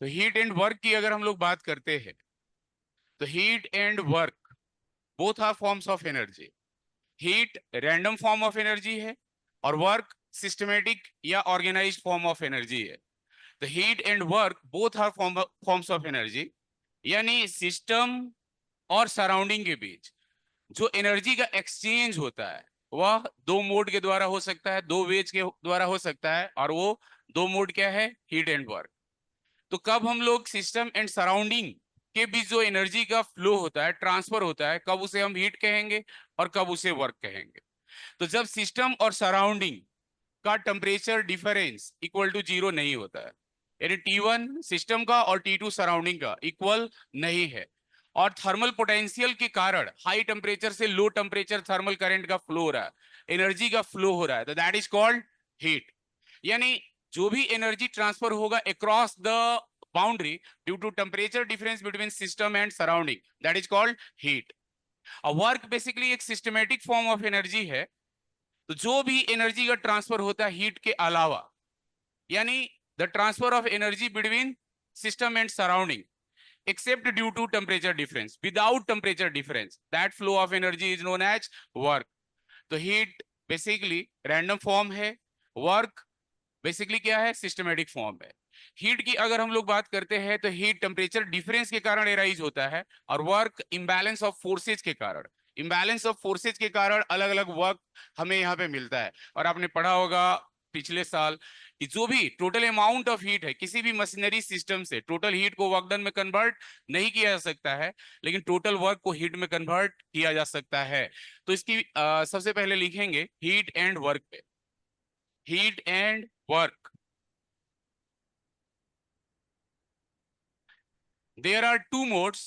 तो heat and work की अगर हम लोग बात करते हैं तो heat and work both are forms of energy. Heat random form of energy है और वर्क सिस्टमेटिक या ऑर्गेनाइज्ड फॉर्म ऑफ एनर्जी है। तो heat and work both are forms of energy, यानी सिस्टम और सराउंडिंग के बीच जो एनर्जी का एक्सचेंज होता है वह दो मोड के द्वारा हो सकता है, दो वेज के द्वारा हो सकता है, और वो दो मोड क्या है? Heat and work. तो कब हम लोग सिस्टम एंड सराउंडिंग के बीच जो एनर्जी का फ्लो होता है, ट्रांसफर होता है, कब उसे हम हीट कहेंगे और कब उसे वर्क कहेंगे? तो जब सिस्टम और सराउंडिंग का temperature difference equal to zero नहीं होता है, यानी T1 सिस्टम का और T2 सराउंडिंग का इक्वल नहीं है, और थर्मल पोटेंशियल के कारण हाई टेम्परेचर से लो टेम्परेचर थर्मल करंट का फ्लो हो रहा है, एनर्जी का फ्लो हो रहा है, तो दैट इज कॉल्ड हीट। यानी जो भी एनर्जी ट्रांसफर होगा across the boundary due to temperature difference between system and surrounding, that is called heat. Work basically एक सिस्टमेटिक फॉर्म ऑफ एनर्जी है। तो जो भी एनर्जी का ट्रांसफर होता है हीट के अलावा, यानी the transfer of energy between system and surrounding except due to temperature difference, without temperature difference, that flow of energy is known as work. तो हीट बेसिकली रैंडम फॉर्म है, work basically क्या है? Systematic form है। Heat की अगर हम लोग बात करते हैं तो हीट टेम्परेचर डिफरेंस के कारण एराइज होता है, और वर्क इम्बैलेंस ऑफ फोर्सेज के कारण, इम्बैलेंस ऑफ फोर्सेज के कारण अलग अलग वर्क हमें यहाँ पे मिलता है। और आपने पढ़ा होगा पिछले साल कि जो भी टोटल अमाउंट ऑफ हीट है किसी भी मशीनरी सिस्टम से, टोटल हीट को वर्क डन में कन्वर्ट नहीं किया जा सकता है, लेकिन टोटल वर्क को हीट में कन्वर्ट किया जा सकता है। तो इसकी सबसे पहले लिखेंगे हीट एंड वर्क पे। Heat and work, there are two modes,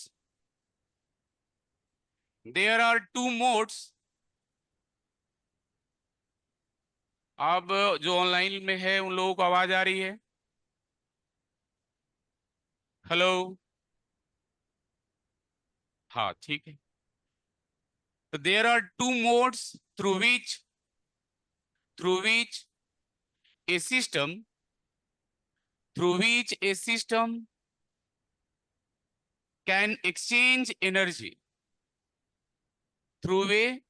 there are two modes। अब जो ऑनलाइन में है उन लोगों को आवाज आ रही है? हेलो? हाँ ठीक है। तो there are two modes through which a system through which a system can exchange energy, through way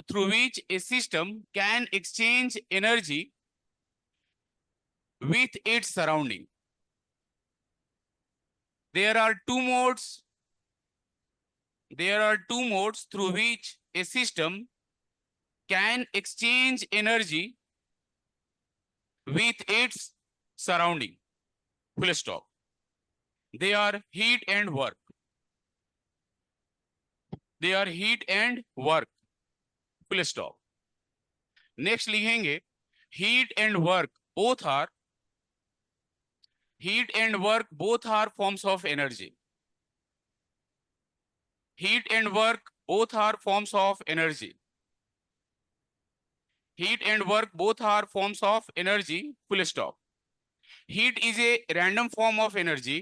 through which a system can exchange energy with its surrounding। there are two modes there are two modes through which a system can exchange energy with its surrounding, full stop। they are heat and work, they are heat and work, full stop। Next लिखेंगे heat and work both are heat and work both are forms of energy। heat and work both are forms of energy, heat and work both are forms of energy, full stop। heat is a random form of energy,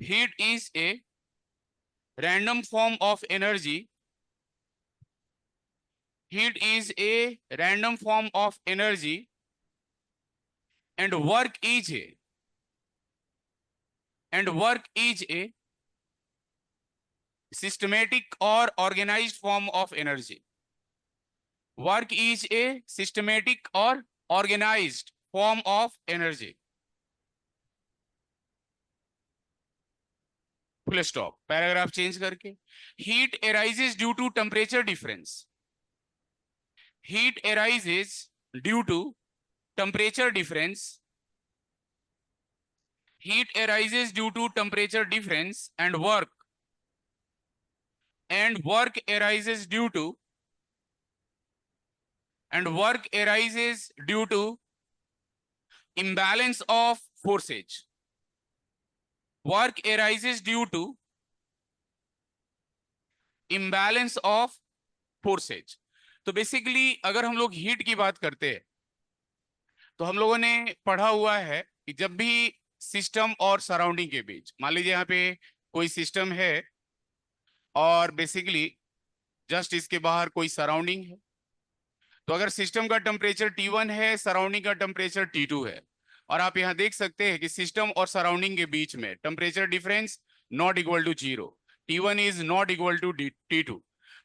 heat is a random form of energy, heat is a random form of energy, and work is a systematic or organized form of energy। work is a systematic or organized form of energy, full stop। Paragraph change करके heat arises due to temperature difference, heat arises due to temperature difference, heat arises due to temperature difference, and work arises due to imbalance of forces। work arises due to imbalance of forces। तो basically अगर हम लोग heat की बात करते हैं तो हम लोगों ने पढ़ा हुआ है कि जब भी सिस्टम और सराउंडिंग के बीच, मान लीजिए यहाँ पे कोई सिस्टम है और बेसिकली जस्ट इसके बाहर कोई सराउंडिंग है, तो अगर सिस्टम का टेम्परेचर T1 है, सराउंडिंग का टेम्परेचर T2 है, और आप यहाँ देख सकते हैं कि सिस्टम और सराउंडिंग के बीच में temperature difference not equal to 0, T1 is not equal to T2।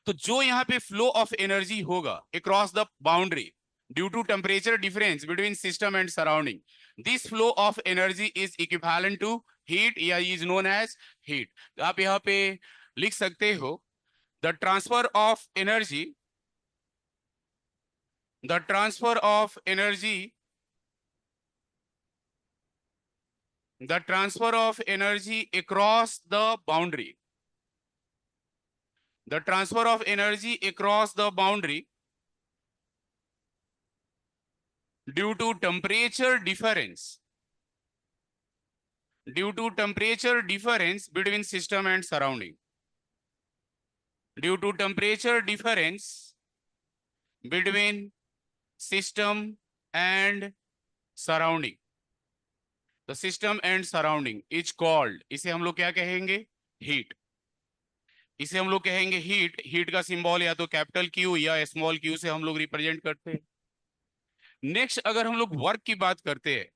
तो जो यहाँ पे फ्लो ऑफ एनर्जी होगा across the boundary due to temperature difference between system and surrounding, this flow of energy is equivalent to heat या is known as heat. तो आप यहाँ पे लिख सकते हो the transfer of energy, the transfer of energy, the transfer of energy across the boundary, the transfer of energy across the boundary due to temperature difference, due to temperature difference between system and surrounding, due to temperature difference between system and surrounding, the system and surrounding is called, इसे हम लोग क्या कहेंगे, heat. इसे हम लोग कहेंगे heat. Heat का सिंबल या तो कैपिटल क्यू या स्मॉल क्यू से हम लोग रिप्रेजेंट करते हैं। नेक्स्ट अगर हम लोग वर्क की बात करते हैं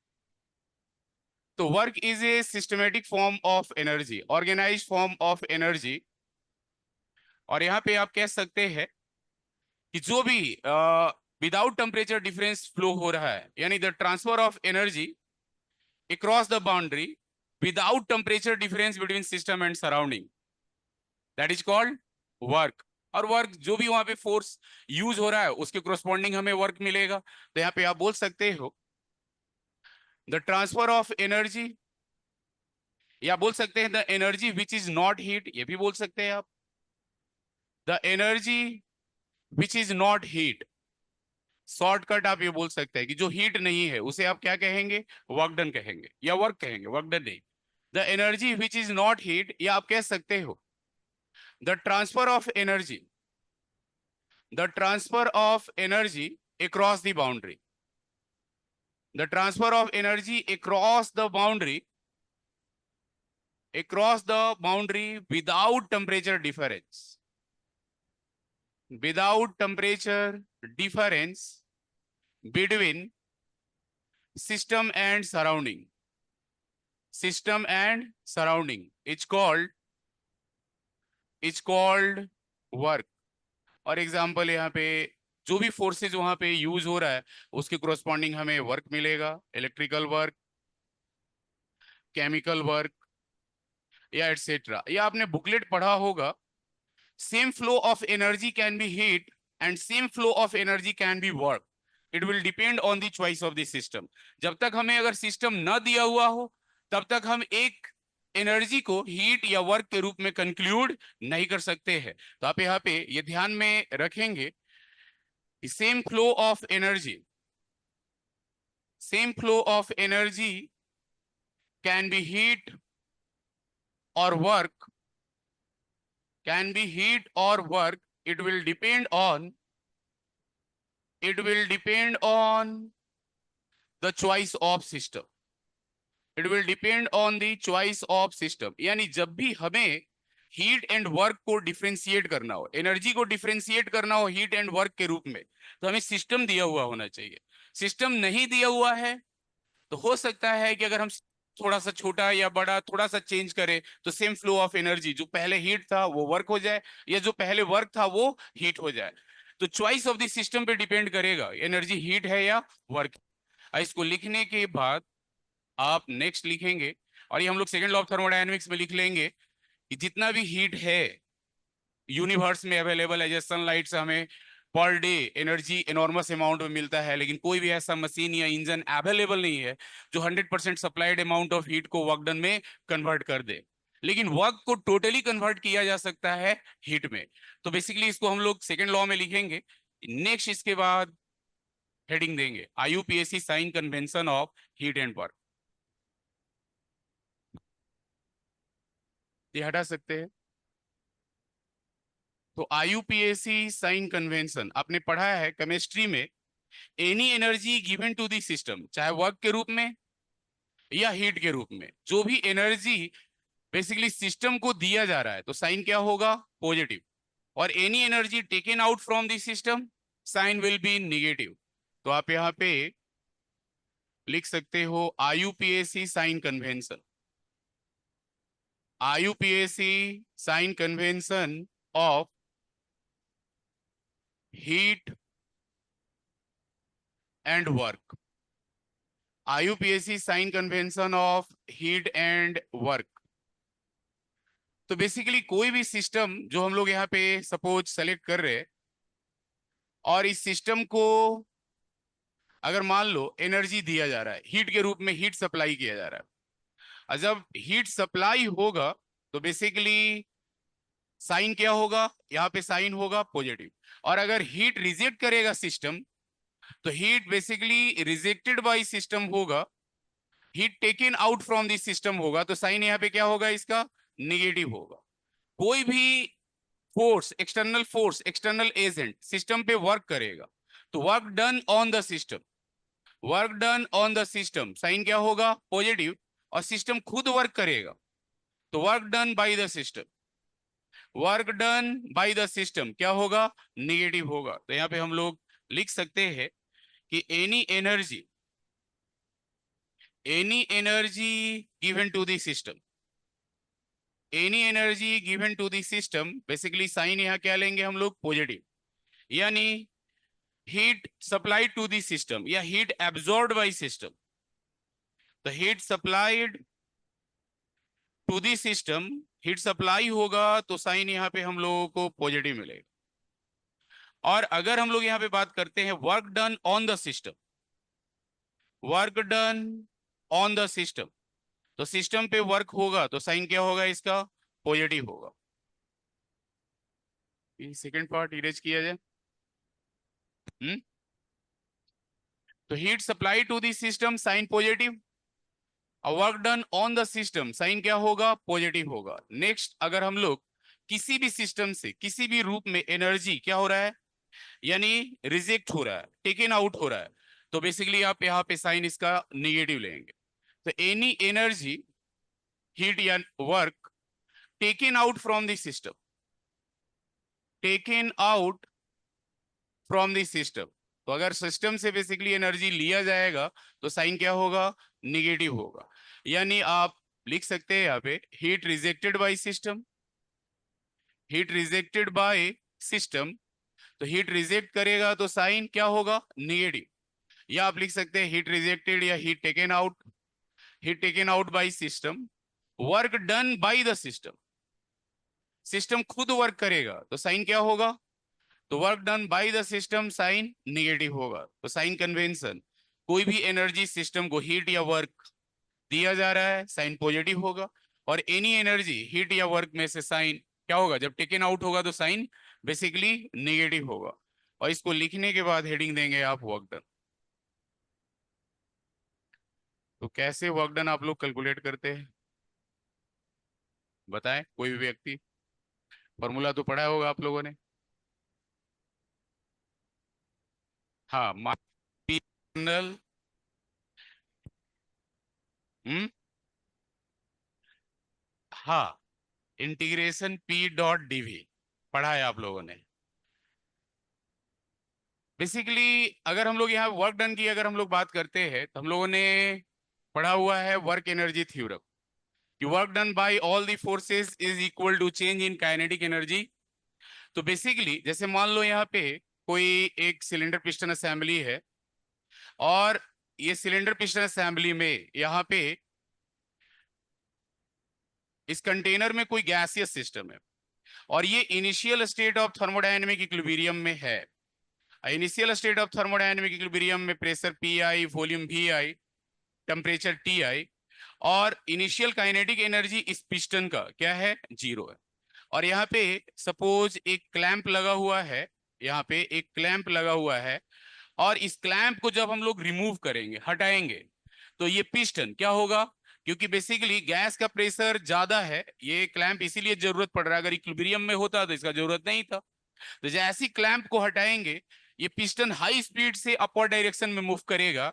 तो work is a systematic form of energy, organize form of energy. और यहाँ पे आप कह सकते हैं कि जो भी विदाउट टेम्परेचर डिफरेंस फ्लो हो रहा है, यानी the transfer of energy across the boundary without temperature difference between system and surrounding, that is called work. और वर्क जो भी वहां पे फोर्स यूज हो रहा है उसके कोरस्पॉन्डिंग हमें वर्क मिलेगा। तो यहाँ पे आप बोल सकते हो द ट्रांसफर ऑफ एनर्जी, या बोल सकते हैं the energy which is not heat, ये भी बोल सकते हैं आप। The energy which is not heat, shortcut आप ये बोल सकते हैं कि जो हीट नहीं है उसे आप क्या कहेंगे, वर्क डन कहेंगे या वर्क कहेंगे, वर्क डन नहीं। The energy which is not heat, या आप कह सकते हो the transfer of energy, the transfer of energy across the boundary, the transfer of energy across the boundary, across the boundary without temperature difference, without temperature difference between system and surrounding, system and surrounding, it's called work। और example यहाँ पे जो भी forces वहां पे use हो रहा है उसके कोरस्पॉन्डिंग हमें वर्क मिलेगा, इलेक्ट्रिकल वर्क, केमिकल वर्क या एटसेट्रा। या आपने बुकलेट पढ़ा होगा, same flow of energy can be heat and same flow of energy can be work, it will depend on the choice of the system. जब तक हमें अगर सिस्टम न दिया हुआ हो तब तक हम एक एनर्जी को हीट या वर्क के रूप में कंक्लूड नहीं कर सकते हैं। तो आप यहाँ पे ये ध्यान में रखेंगे, same flow of energy, same flow of energy can be heat or work, can be heat or work, it will depend on, it will depend on the choice of system, it will depend on the choice of system। यानी जब भी हमें heat and work को differentiate करना हो, energy को differentiate करना हो हीट एंड वर्क के रूप में, तो हमें सिस्टम दिया हुआ होना चाहिए। सिस्टम नहीं दिया हुआ है तो हो सकता है कि अगर हम थोड़ा सा छोटा या बड़ा थोड़ा सा चेंज करें तो सेम फ्लो ऑफ एनर्जी, जो पहले हीट था वो वर्क हो जाए, या जो पहले वर्क था वो हीट हो जाए। तो चॉइस ऑफ द सिस्टम पे डिपेंड करेगा एनर्जी हीट है या वर्क। इसको लिखने के बाद आप नेक्स्ट लिखेंगे, और ये हम लोग सेकंड लॉ ऑफ थर्मोडायनेमिक्स में लिख लेंगे कि जितना भी हीट है यूनिवर्स में अवेलेबल है, जैसे सनलाइट से हमें per day energy enormous amount में मिलता है, लेकिन कोई भी ऐसा मशीन या इंजन अवेलेबल नहीं है जो 100% सप्लाइड अमाउंट ऑफ हीट को वर्क डन में कन्वर्ट कर दे। लेकिन वर्क को टोटली कन्वर्ट किया जा सकता है हीट में। तो बेसिकली इसको हम लोग सेकेंड लॉ में लिखेंगे। नेक्स्ट इसके बाद हेडिंग देंगे IUPAC sign convention of heat and work, ये हटा सकते हैं। तो IUPAC साइन कन्वेंशन आपने पढ़ा है केमिस्ट्री में, any energy given to the system, चाहे वर्क के रूप में या हीट के रूप में, जो भी एनर्जी बेसिकली सिस्टम को दिया जा रहा है तो साइन क्या होगा, पॉजिटिव। और any energy taken out from the system, sign will be negative. तो आप यहाँ पे लिख सकते हो IUPAC sign convention, IUPAC sign convention of heat and work, IUPAC sign convention of heat and work. तो बेसिकली कोई भी सिस्टम जो हम लोग यहाँ पे सपोज सेलेक्ट कर रहे हैं, और इस सिस्टम को अगर मान लो एनर्जी दिया जा रहा है, हीट के रूप में हीट सप्लाई किया जा रहा है, और जब हीट सप्लाई होगा तो बेसिकली साइन क्या होगा, यहाँ पे साइन होगा पॉजिटिव। और अगर हीट रिजेक्ट करेगा सिस्टम, तो heat basically rejected by system होगा, heat taken out from this system होगा, तो साइन यहाँ पे क्या होगा, इसका निगेटिव होगा। कोई भी फोर्स, एक्सटर्नल एजेंट सिस्टम पे वर्क करेगा, तो work done on the system, work done on the system sign क्या होगा, पॉजिटिव। और सिस्टम खुद वर्क करेगा, तो work done by the system, work done by the system क्या होगा, निगेटिव होगा। तो यहाँ पे हम लोग लिख सकते हैं कि any energy given to the system, any energy given to the system, basically sign यहाँ क्या लेंगे हम लोग, पॉजिटिव। यानी heat supplied to the system या हीट एब्जॉर्ब्ड बाय सिस्टम, तो heat supplied to the system, heat supply होगा तो साइन यहाँ पे हम लोगों को पॉजिटिव मिलेगा। और अगर हम लोग यहाँ पे बात करते हैं work done on the system, work done on the system, तो सिस्टम पे वर्क होगा तो साइन क्या होगा, इसका पॉजिटिव होगा। सेकेंड पार्ट इरेज किया जाए। तो heat supply to the system sign positive, work done on the system sign क्या होगा, पॉजिटिव होगा। नेक्स्ट, अगर हम लोग किसी भी सिस्टम से किसी भी रूप में एनर्जी क्या हो रहा है, यानी रिजेक्ट हो रहा है, टेकन आउट हो रहा है, तो बेसिकली आप यहाँ पे साइन इसका निगेटिव लेंगे। तो एनी एनर्जी, हीट या work taken out from the system, taken out from the system, तो अगर सिस्टम से बेसिकली एनर्जी लिया जाएगा तो साइन क्या होगा, निगेटिव होगा। यानी आप लिख सकते हैं यहाँ पे heat rejected by system, heat rejected by system, तो हीट रिजेक्ट करेगा तो साइन क्या होगा, निगेटिव। या आप लिख सकते हैं हीट रिजेक्टेड या heat taken out, heat taken out by system, work done by the system, system खुद वर्क करेगा तो साइन क्या होगा, तो work done by the system sign negative होगा। तो साइन कन्वेंशन, कोई भी एनर्जी सिस्टम को हीट या वर्क दिया जा रहा है, साइन पॉजिटिव होगा। और एनी एनर्जी हीट या वर्क में से साइन क्या होगा, जब टेकन आउट होगा तो साइन बेसिकली निगेटिव होगा। और इसको लिखने के बाद हेडिंग देंगे आप वर्क डन। तो कैसे वर्क डन आप लोग कैलकुलेट करते हैं, बताएं कोई भी व्यक्ति, फॉर्मूला तो पढ़ा होगा आप लोगों ने। हाँ, मार्जिनल, हम्म, हाँ, इंटीग्रेशन P डॉट डीवी पढ़ा है आप लोगों ने। बेसिकली अगर हम लोग यहाँ वर्क डन की अगर हम लोग बात करते हैं, तो हम लोगों ने पढ़ा हुआ है वर्क एनर्जी थ्योरम, कि work done by all the forces is equal to change in kinetic energy. तो बेसिकली जैसे मान लो यहाँ पे कोई एक सिलेंडर पिस्टन असेंबली है, और ये सिलेंडर पिस्टन असेंबली में यहाँ पे इस कंटेनर में कोई गैसियस सिस्टम है, और ये initial state of thermodynamic equilibrium में है। Initial state of thermodynamic equilibrium में pressure P I, volume V I, temperature T I, और इनिशियल काइनेटिक एनर्जी इस पिस्टन का क्या है, जीरो है। और यहाँ पे सपोज एक क्लैंप लगा हुआ है, यहाँ पे एक क्लैंप लगा हुआ है, और इस क्लैंप को जब हम लोग रिमूव करेंगे, हटाएंगे, तो ये पिस्टन क्या होगा, क्योंकि बेसिकली गैस का प्रेशर ज्यादा है, ये क्लैंप इसीलिए जरूरत पड़ रहा है, अगर इक्विलिब्रियम में होता तो इसका जरूरत नहीं था। तो जैसे ही क्लैंप को हटाएंगे, ये पिस्टन हाई स्पीड से अपवर्ड डायरेक्शन में मूव करेगा,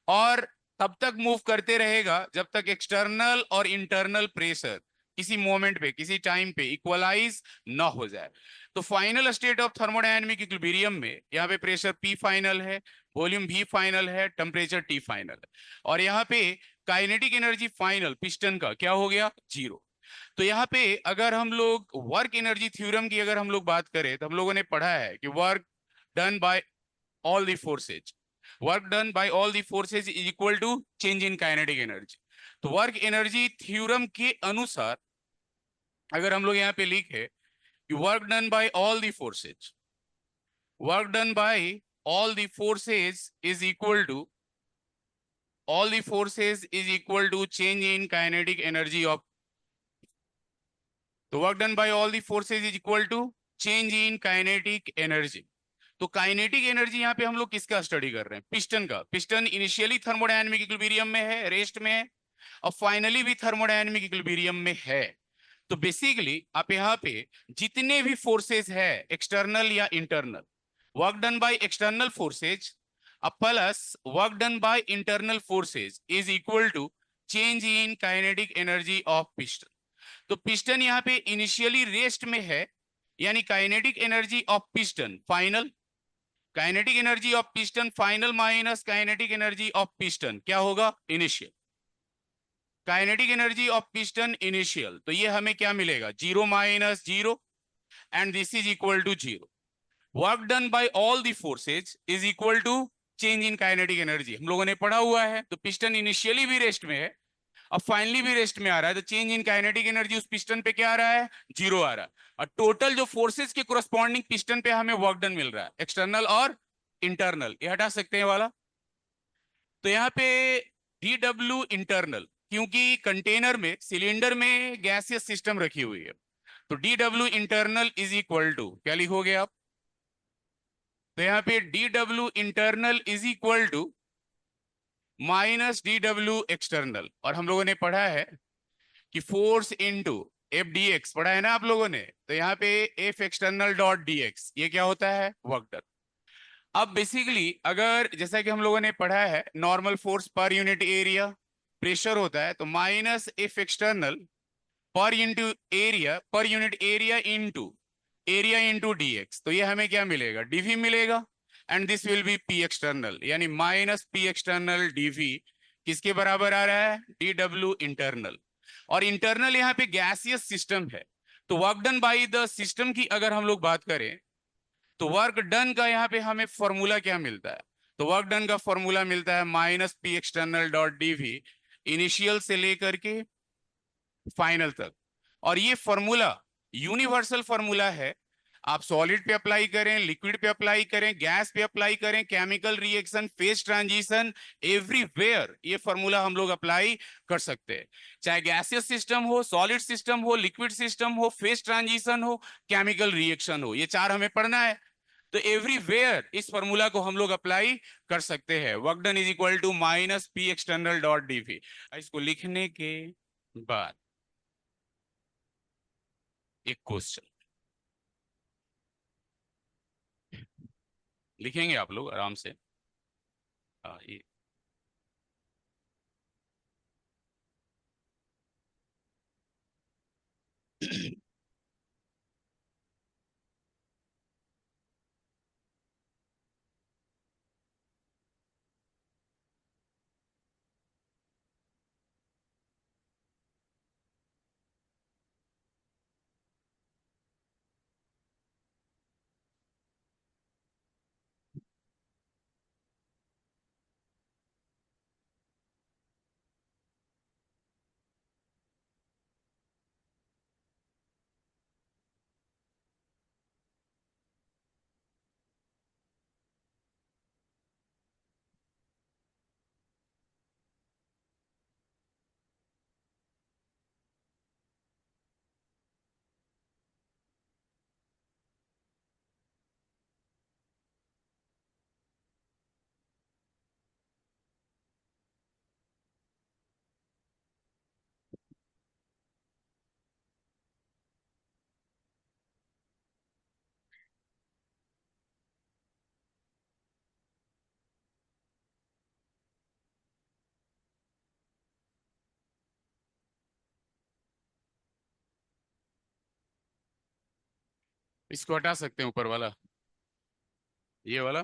और तब तक मूव करते रहेगा जब तक एक्सटर्नल और इंटरनल प्रेशर किसी मोमेंट पे, किसी टाइम पे इक्वलाइज ना हो जाए। तो final state of thermodynamic equilibrium में यहाँ पे प्रेशर P फाइनल है, वॉल्यूम V फाइनल है, टेम्परेचर T फाइनल है, और यहाँ पे काइनेटिक एनर्जी फाइनल पिस्टन का क्या हो गया, 0। तो यहाँ पे अगर हम लोग वर्क एनर्जी थ्योरम की अगर हम लोग बात करें तो हम लोगों ने पढ़ा है कि work done bye all the forces, work done by all the forces is equal to change in kinetic energy। तो वर्क एनर्जी थ्योरम के अनुसार अगर हम लोग यहाँ पे लिखे कि work done by all the forces, work done by all the forces is equal to, all the forces is equal to change in kinetic energy of, तो work done by all the forces is equal to change in kinetic energy. तो kinetic energy यहाँ पे हम लोग किसका study कर रहे हैं, पिस्टन का। पिस्टन इनिशियली थर्मोडायनेमिक इक्विलिब्रियम में है, रेस्ट में है, और फाइनली भी थर्मोडायनेमिक इक्विलिब्रियम में है। तो बेसिकली आप यहाँ पे जितने भी फोर्सेस है एक्सटर्नल या internal, work done by external forces plus work done by internal forces is equal to change in kinetic energy of piston. तो पिस्टन यहाँ पे इनिशियली रेस्ट में है, यानी kinetic energy of piston final, kinetic energy of piston final minus kinetic energy of piston क्या होगा, initial. Kinetic energy of piston initial, तो ये हमें क्या मिलेगा, 0 minus 0, and this is equal to 0। Work done by all the forces is equal to change in kinetic energy, हम लोगों ने पढ़ा हुआ है। तो पिस्टन इनिशियली भी रेस्ट में है, अब फाइनली भी रेस्ट में आ रहा है, तो चेंज इन काइनेटिक एनर्जी उस पिस्टन पे क्या आ रहा है, 0 आ रहा है। और टोटल जो फोर्सेस के कोरस्पॉन्डिंग पिस्टन पे हमें वर्क डन मिल रहा है, एक्सटर्नल और इंटरनल, ये हटा सकते हैं वाला। तो यहाँ पे डी डब्ल्यू इंटरनल, क्योंकि कंटेनर में, सिलेंडर में गैसियस सिस्टम रखी हुई है, तो D W internal is equal to क्या लिखोगे आप, तो यहाँ पे D W internal is equal to minus D W external. और हम लोगों ने पढ़ा है कि force into F D X, पढ़ा है ना आप लोगों ने, तो यहाँ पे F external dot D X ये क्या होता है, वर्क डन। अब बेसिकली अगर जैसा कि हम लोगों ने पढ़ा है normal force per unit area pressure होता है, तो माइनस एफ एक्सटर्नल पर into area, per unit area into D x, तो ये हमें क्या मिलेगा, डीवी मिलेगा, and this will be P external, यानी माइनस पी एक्सटर्नल डीवी किसके बराबर आ रहा है, डी डब्ल्यू इंटरनल। और इंटरनल यहाँ पे गैसियस सिस्टम है, तो work done by the system की अगर हम लोग बात करें तो वर्क डन का यहाँ पे हमें फॉर्मूला क्या मिलता है, तो वर्क डन का फॉर्मूला मिलता है minus P external dot DV, initial से लेकर के फाइनल तक। और ये फॉर्मूला यूनिवर्सल फॉर्मूला है, आप सॉलिड पे अप्लाई करें, लिक्विड पे अप्लाई करें, गैस पे अप्लाई करें, chemical reaction, phase transition, everywhere ये फॉर्मूला हम लोग अप्लाई कर सकते हैं। चाहे गैसियस सिस्टम हो, सॉलिड सिस्टम हो, लिक्विड सिस्टम हो, फेज ट्रांजिशन हो, केमिकल रिएक्शन हो, ये चार हमें पढ़ना है। तो एवरीवेयर इस फॉर्मूला को हम लोग अप्लाई कर सकते हैं। Work done is equal to minus P external dot DV. इसको लिखने के बाद एक क्वेश्चन लिखेंगे आप लोग आराम से। ये इसको हटा सकते हैं ऊपर वाला, ये वाला।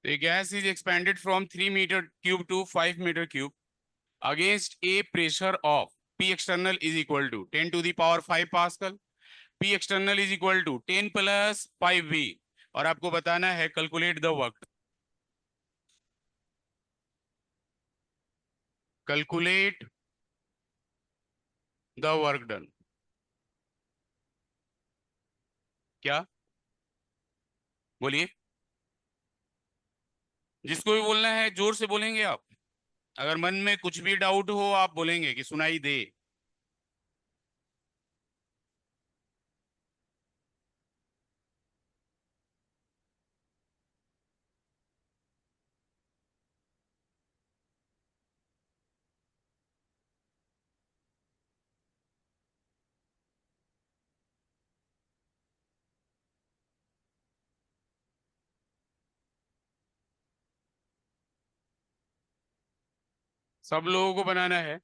The gas is expanded from 3 meter cube to 5 meter cube against a pressure of P external is equal to 10 to the power 5 Pascal. P external is equal to 10 plus 5V. और आपको बताना है calculate the work. Calculate the work done. क्या बोलिए, जिसको भी बोलना है जोर से बोलेंगे आप। अगर मन में कुछ भी डाउट हो आप बोलेंगे कि सुनाई दे। सब लोगों को बनाना है।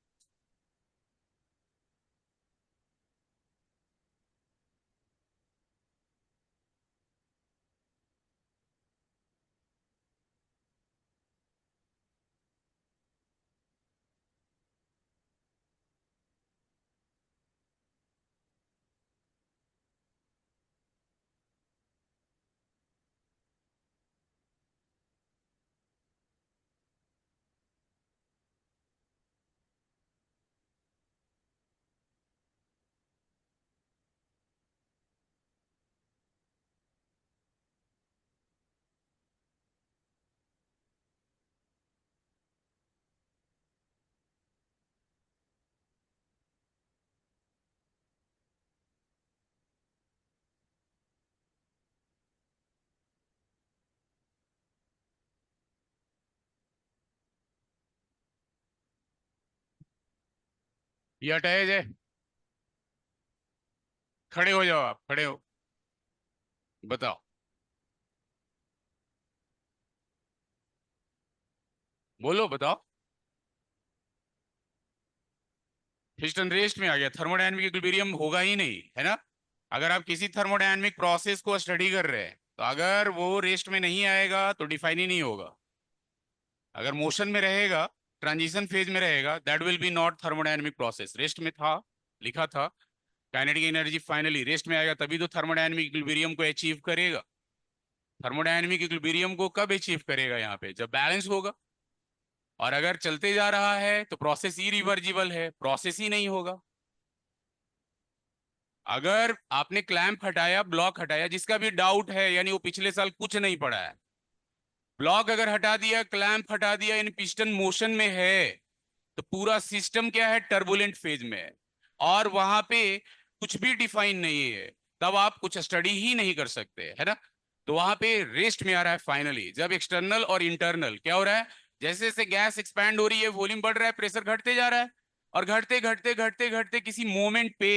ये अटैच है। खड़े हो जाओ, आप खड़े हो, बताओ, बोलो बताओ। पिस्टन रेस्ट में आ गया, थर्मोडायनामिक इक्विलिब्रियम होगा ही नहीं, है ना। अगर आप किसी थर्मोडायनामिक प्रोसेस को स्टडी कर रहे हैं तो अगर वो रेस्ट में नहीं आएगा तो डिफाइन ही नहीं होगा। अगर मोशन में रहेगा, ट्रांजिशन फेज में रहेगा, that will be not thermodynamic process. Rest में था, लिखा था काइनेटिक एनर्जी फाइनली रेस्ट में आएगा तभी तो थर्मोडायनामिक इक्विलिब्रियम को अचीव करेगा। थर्मोडायनामिक इक्विलिब्रियम को कब अचीव करेगा, यहाँ पे जब बैलेंस होगा। और अगर चलते जा रहा है तो प्रोसेस इरिवर्जिबल है, प्रोसेस ही नहीं होगा। अगर आपने क्लैंप हटाया, ब्लॉक हटाया, जिसका भी डाउट है यानी वो पिछले साल कुछ नहीं पढ़ा है, ब्लॉक अगर हटा दिया, क्लैंप हटा दिया, इन पिस्टन मोशन में है तो पूरा सिस्टम क्या है, टर्बुलेंट फेज में है। और वहां पे कुछ भी डिफाइन नहीं है, तब आप कुछ स्टडी ही नहीं कर सकते, है ना। तो वहां पे रेस्ट में आ रहा है फाइनली, जब एक्सटर्नल और इंटरनल क्या हो रहा है, जैसे जैसे गैस एक्सपैंड हो रही है, वॉल्यूम बढ़ रहा है, प्रेशर घटते जा रहा है। और घटते घटते घटते घटते किसी मोमेंट पे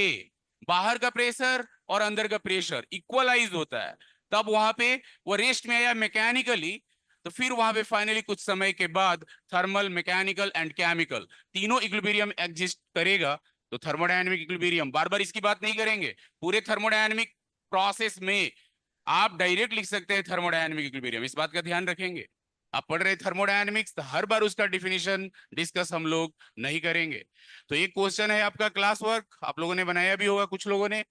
बाहर का प्रेशर और अंदर का प्रेशर इक्वलाइज होता है, तब वहां पे वो रेस्ट में आया मैकेनिकली। तो फिर वहां पे फाइनली कुछ समय के बाद थर्मल, मैकेनिकल एंड केमिकल तीनों इक्विलिब्रियम एग्जिस्ट करेगा। तो थर्मोडायनामिक इक्विलिब्रियम, बार बार इसकी बात नहीं करेंगे, पूरे थर्मोडायनामिक प्रोसेस में आप डायरेक्ट लिख सकते हैं थर्मोडायनामिक इक्विलिब्रियम, इस बात का ध्यान रखेंगे। आप पढ़ रहे थर्मोडायनामिक्स तो हर बार उसका डिफिनीशन डिस्कस हम लोग नहीं करेंगे। तो ये क्वेश्चन है आपका क्लास वर्क, आप लोगों ने बनाया भी होगा कुछ लोगों ने।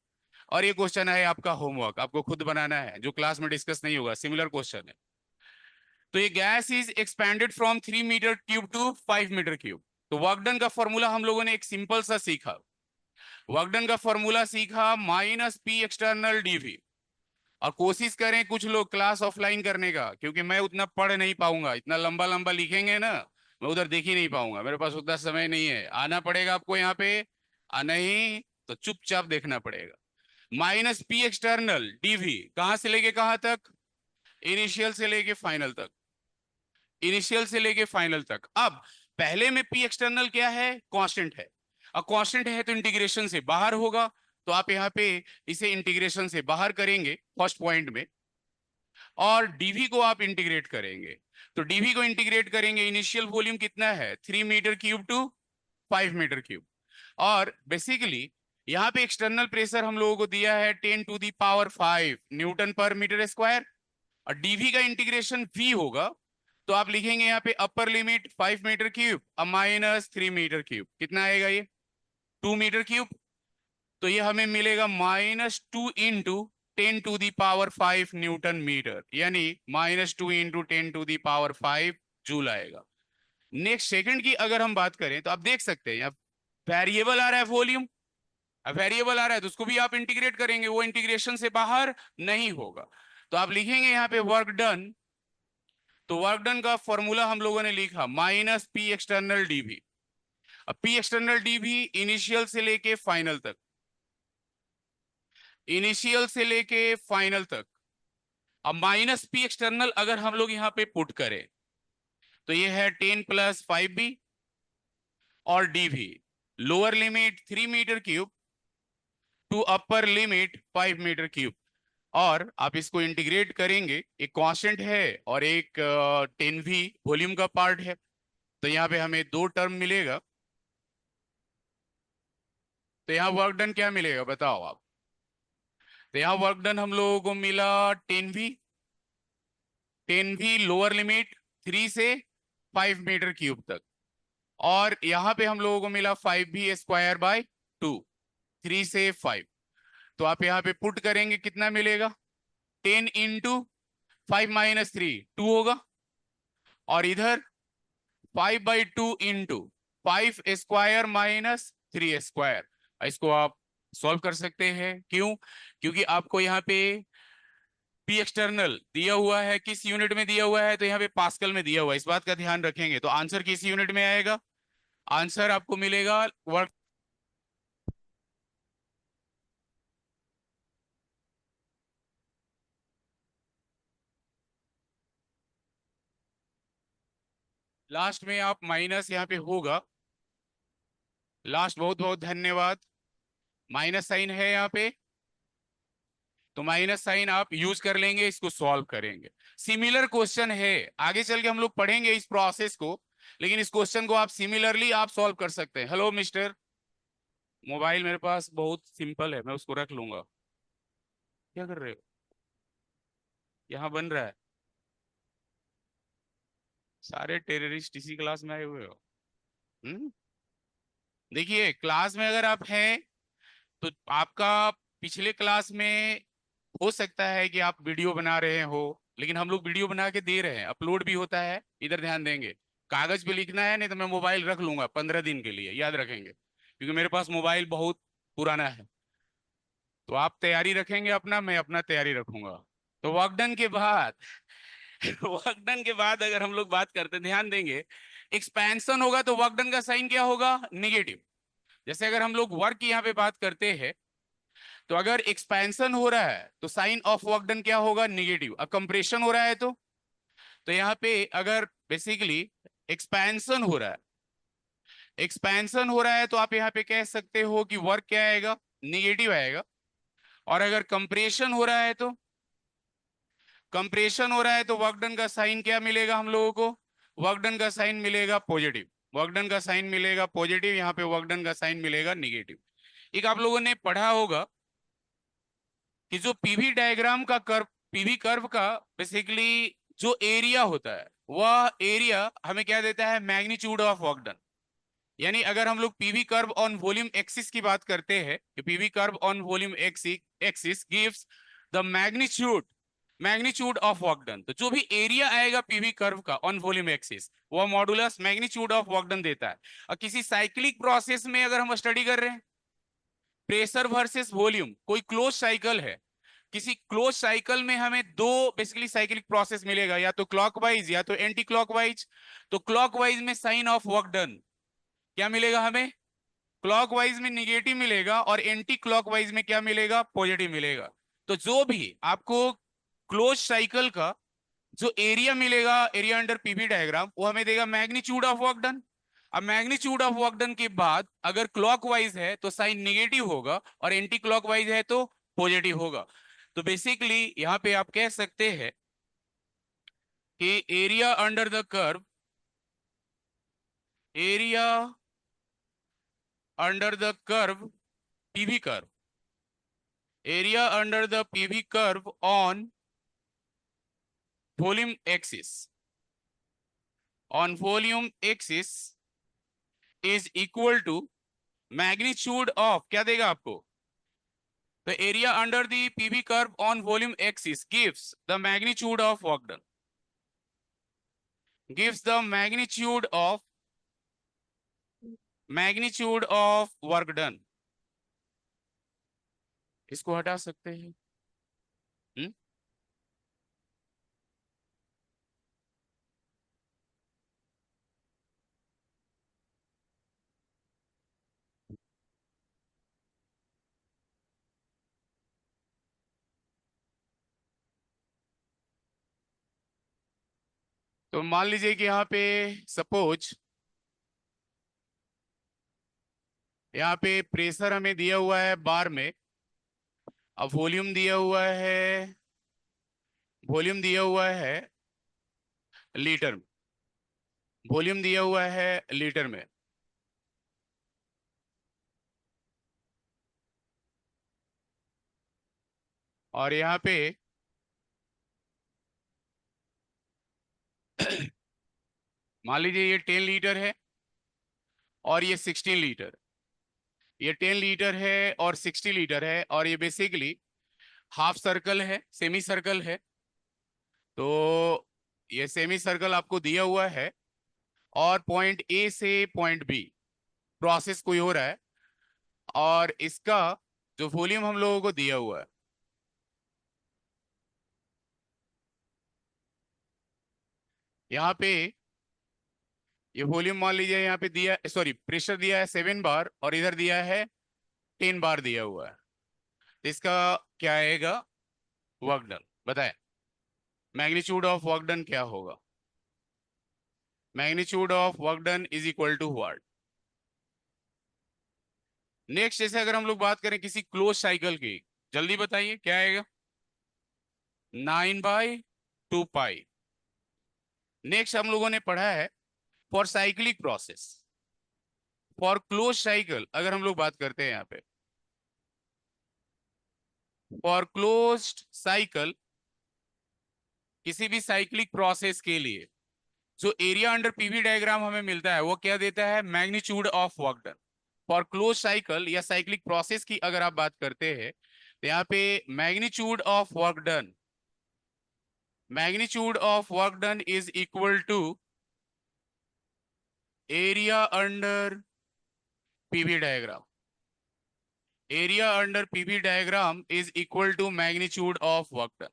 और ये क्वेश्चन है आपका होमवर्क, आपको खुद बनाना है, जो क्लास में डिस्कस नहीं होगा, सिमिलर क्वेश्चन है। तो ये gas is expanded from 3 metre cube to 5 metre cube. तो वर्क डन का फॉर्मूला हम लोगों ने एक सिंपल सा सीखा। वर्क डन का फॉर्मूला सीखा माइनस पी एक्सटर्नल डीवी। और कोशिश करें कुछ लोग क्लास ऑफलाइन करने का, क्योंकि मैं उतना पढ़ नहीं पाऊंगा, इतना लंबा लंबा लिखेंगे ना, मैं उधर देख ही नहीं पाऊंगा, मेरे पास उतना समय नहीं है। आना पड़ेगा आपको यहाँ पे, नहीं तो चुपचाप देखना पड़ेगा। माइनस पी एक्सटर्नल डीवी कहां से लेके कहां तक, इनिशियल से लेके फाइनल तक, इनिशियल से लेके फाइनल तक। अब पहले में पी एक्सटर्नल क्या है, कांस्टेंट है। और कांस्टेंट है तो इंटीग्रेशन से बाहर होगा, तो आप यहाँ पे इसे इंटीग्रेशन से बाहर करेंगे फर्स्ट पॉइंट में, और डीवी को आप इंटीग्रेट करेंगे। तो डीवी को इंटीग्रेट करेंगे, इनिशियल वॉल्यूम कितना है 3 metre cube to 5 metre cube. और बेसिकली यहाँ पे एक्सटर्नल प्रेशर हम लोगों को दिया है 10 टू दी पावर 5 न्यूटन पर मीटर स्क्वायर, और डीवी का इंटीग्रेशन वी होगा, तो आप लिखेंगे यहाँ पे अपर लिमिट 5 मीटर क्यूब अब माइनस 3 मीटर क्यूब, कितना आएगा ये 2 मीटर क्यूब। तो ये हमें मिलेगा -2 into 10 to the power 5 newton metre, यानी -2 into 10 to the power 5 joule आएगा। नेक्स्ट सेकंड की अगर हम बात करें तो आप देख सकते हैं यहाँ वेरिएबल आ रहा है वॉल्यूम, अब वेरिएबल आ रहा है तो उसको भी आप इंटीग्रेट करेंगे, वो इंटीग्रेशन से बाहर नहीं होगा। तो आप लिखेंगे यहाँ पे वर्क डन, तो वर्क डन का फॉर्मूला हम लोगों ने लिखा माइनस पी एक्सटर्नल डीवी। अब पी एक्सटर्नल डीवी इनिशियल से लेके फाइनल तक, इनिशियल से लेके फाइनल तक। अब माइनस पी एक्सटर्नल अगर हम लोग यहाँ पे पुट करें तो ये है 10 प्लस 5b, और DV lower limit 3 metre cube to upper limit 5 metre cube. और आप इसको इंटीग्रेट करेंगे, एक कांस्टेंट है और एक 10v वॉल्यूम का पार्ट है, तो यहाँ पे हमें दो टर्म मिलेगा। तो यहाँ वर्क डन क्या मिलेगा बताओ आप। तो यहाँ वर्क डन हम लोगों को मिला 10v, 10v लोअर लिमिट 3 से 5 मीटर क्यूब तक, और यहाँ पे हम लोगों को मिला 5v स्क्वायर बाय 2, 3 से 5। तो आप यहाँ पे पुट करेंगे कितना मिलेगा 10 इंटू 5 माइनस 3 2 होगा, और इधर 5/2 इंटू 5 स्क्वायर माइनस 3 स्क्वायर। इसको आप सॉल्व कर सकते हैं, क्यों, क्योंकि आपको यहाँ पे पी एक्सटर्नल दिया हुआ है, किस यूनिट में दिया हुआ है, तो यहाँ पे पास्कल में दिया हुआ है, इस बात का ध्यान रखेंगे। तो आंसर किस यूनिट में आएगा, आंसर आपको मिलेगा वर्क। लास्ट में आप माइनस यहाँ पे होगा, लास्ट, बहुत बहुत धन्यवाद। माइनस साइन है यहाँ पे, तो माइनस साइन आप यूज कर लेंगे, इसको सॉल्व करेंगे। सिमिलर क्वेश्चन है, आगे चल के हम लोग पढ़ेंगे इस प्रोसेस को, लेकिन इस क्वेश्चन को आप सिमिलरली आप सॉल्व कर सकते हैं। हेलो मिस्टर, मोबाइल मेरे पास बहुत सिंपल है, मैं उसको रख लूंगा। क्या कर रहे हो, यहाँ बन रहा है, सारे टेररिस्ट इसी क्लास में आए हुए हो। देखिए क्लास में अगर आप हैं तो आपका पिछले क्लास में हो सकता है कि आप वीडियो बना रहे हो, लेकिन हम लोग वीडियो बना के दे रहे हैं, अपलोड भी होता है, इधर ध्यान देंगे। कागज पे लिखना है, नहीं तो मैं मोबाइल रख लूंगा 15 दिन के लिए, याद रखेंगे, क्योंकि मेरे पास मोबाइल बहुत पुराना है। तो आप तैयारी रखेंगे अपना, मैं अपना तैयारी रखूंगा। तो वर्कडन के बाद वर्कडन के बाद अगर हम लोग बात करते हैं, ध्यान देंगे, एक्सपेंशन होगा तो वर्कडन का साइन क्या होगा, निगेटिव। जैसे अगर हम लोग वर्क की यहाँ पे बात करते हैं, तो अगर एक्सपेंशन हो रहा है तो साइन ऑफ वर्क डन क्या होगा, निगेटिव। अब कंप्रेशन हो रहा है तो यहाँ पे अगर बेसिकली एक्सपेंशन हो रहा है, एक्सपेंशन हो रहा है तो आप यहाँ पे कह सकते हो कि वर्क क्या आएगा, निगेटिव आएगा। और अगर कंप्रेशन हो रहा है तो, कंप्रेशन हो रहा है तो वर्क डन का साइन क्या मिलेगा हम लोगों को, वर्क डन का साइन मिलेगा पॉजिटिव, वर्क डन का साइन मिलेगा पॉजिटिव, यहाँ पे वर्क डन का साइन मिलेगा निगेटिव। एक आप लोगों ने पढ़ा होगा कि जो पीवी डायग्राम का कर्व, पीवी कर्व का बेसिकली जो एरिया होता है, वह एरिया हमें क्या देता है, मैग्नीट्यूड ऑफ वर्क डन। यानी अगर हम लोग PV curve on volume axis की बात करते हैं, कि PV curve on volume axis gives the magnitude, magnitude of work done, तो जो भी एरिया आएगा पीवी कर्व का ऑन वॉल्यूम एक्सिस, वह modulus magnitude of work done देता है। और किसी साइक्लिक प्रोसेस में अगर हम स्टडी कर रहे हैं, प्रेशर वर्सेस वॉल्यूम, कोई क्लोज साइकिल है, किसी क्लोज साइकिल में हमें दो बेसिकली साइक्लिक प्रोसेस मिलेगा, या तो क्लॉकवाइज या तो एंटी क्लॉकवाइज। तो क्लॉकवाइज में साइन ऑफ वर्क डन क्या मिलेगा हमें, क्लॉकवाइज में निगेटिव मिलेगा, और एंटी क्लॉकवाइज में क्या मिलेगा, पॉजिटिव मिलेगा। तो जो भी आपको क्लोज साइकिल का जो एरिया मिलेगा, एरिया अंडर पीवी डायग्राम, वो हमें देगा मैग्नीट्यूड ऑफ वर्क डन। अब मैग्नीट्यूड ऑफ वर्क डन के बाद अगर क्लॉकवाइज है तो साइन निगेटिव होगा, और एंटी क्लॉकवाइज है तो पॉजिटिव होगा। तो बेसिकली यहाँ पे आप कह सकते हैं कि area under the curve, area under the curve, PV curve, area under the PV curve on volume axis, on volume axis is equal to magnitude of, क्या देगा आपको, the area under the PV curve on volume axis gives the magnitude of work done, gives the magnitude of work done. इसको हटा सकते हैं। हम्म? तो मान लीजिए कि यहाँ पे सपोज यहाँ पे प्रेशर हमें दिया हुआ है बार में, अब वॉल्यूम दिया हुआ है, वॉल्यूम दिया हुआ है लीटर में, वॉल्यूम दिया हुआ है लीटर में, और यहाँ पे मान लीजिए ये 10 लीटर है और ये 16 लीटर, ये 10 लीटर है और 60 लीटर है, और ये बेसिकली हाफ सर्कल है, सेमी सर्कल है। तो ये सेमी सर्कल आपको दिया हुआ है और पॉइंट ए से पॉइंट बी प्रोसेस कोई हो रहा है, और इसका जो वॉल्यूम हम लोगों को दिया हुआ है, यहाँ पे ये वॉल्यूम मान लीजिए यहाँ पे दिया, सॉरी प्रेशर दिया है 7 बार और इधर दिया है 10 बार दिया हुआ है, तो इसका क्या आएगा, वर्क डन, बताएं मैग्नीट्यूड ऑफ वर्क डन क्या होगा, magnitude of work done is equal to what. Next जैसे अगर हम लोग बात करें किसी क्लोज साइकिल की, जल्दी बताइए क्या आएगा, 9/2 पाई। नेक्स्ट हम लोगों ने पढ़ा है for cyclic process, for close cycle अगर हम लोग बात करते हैं यहाँ पे, फॉर क्लोज्ड साइकिल, किसी भी साइक्लिक प्रोसेस के लिए जो एरिया अंडर पीवी डायग्राम हमें मिलता है वो क्या देता है, magnitude of work done. For close cycle या साइक्लिक प्रोसेस की अगर आप बात करते हैं तो यहाँ पे magnitude of work done, magnitude of work done is equal to area under PV diagram, area under PV diagram is equal to magnitude of work done.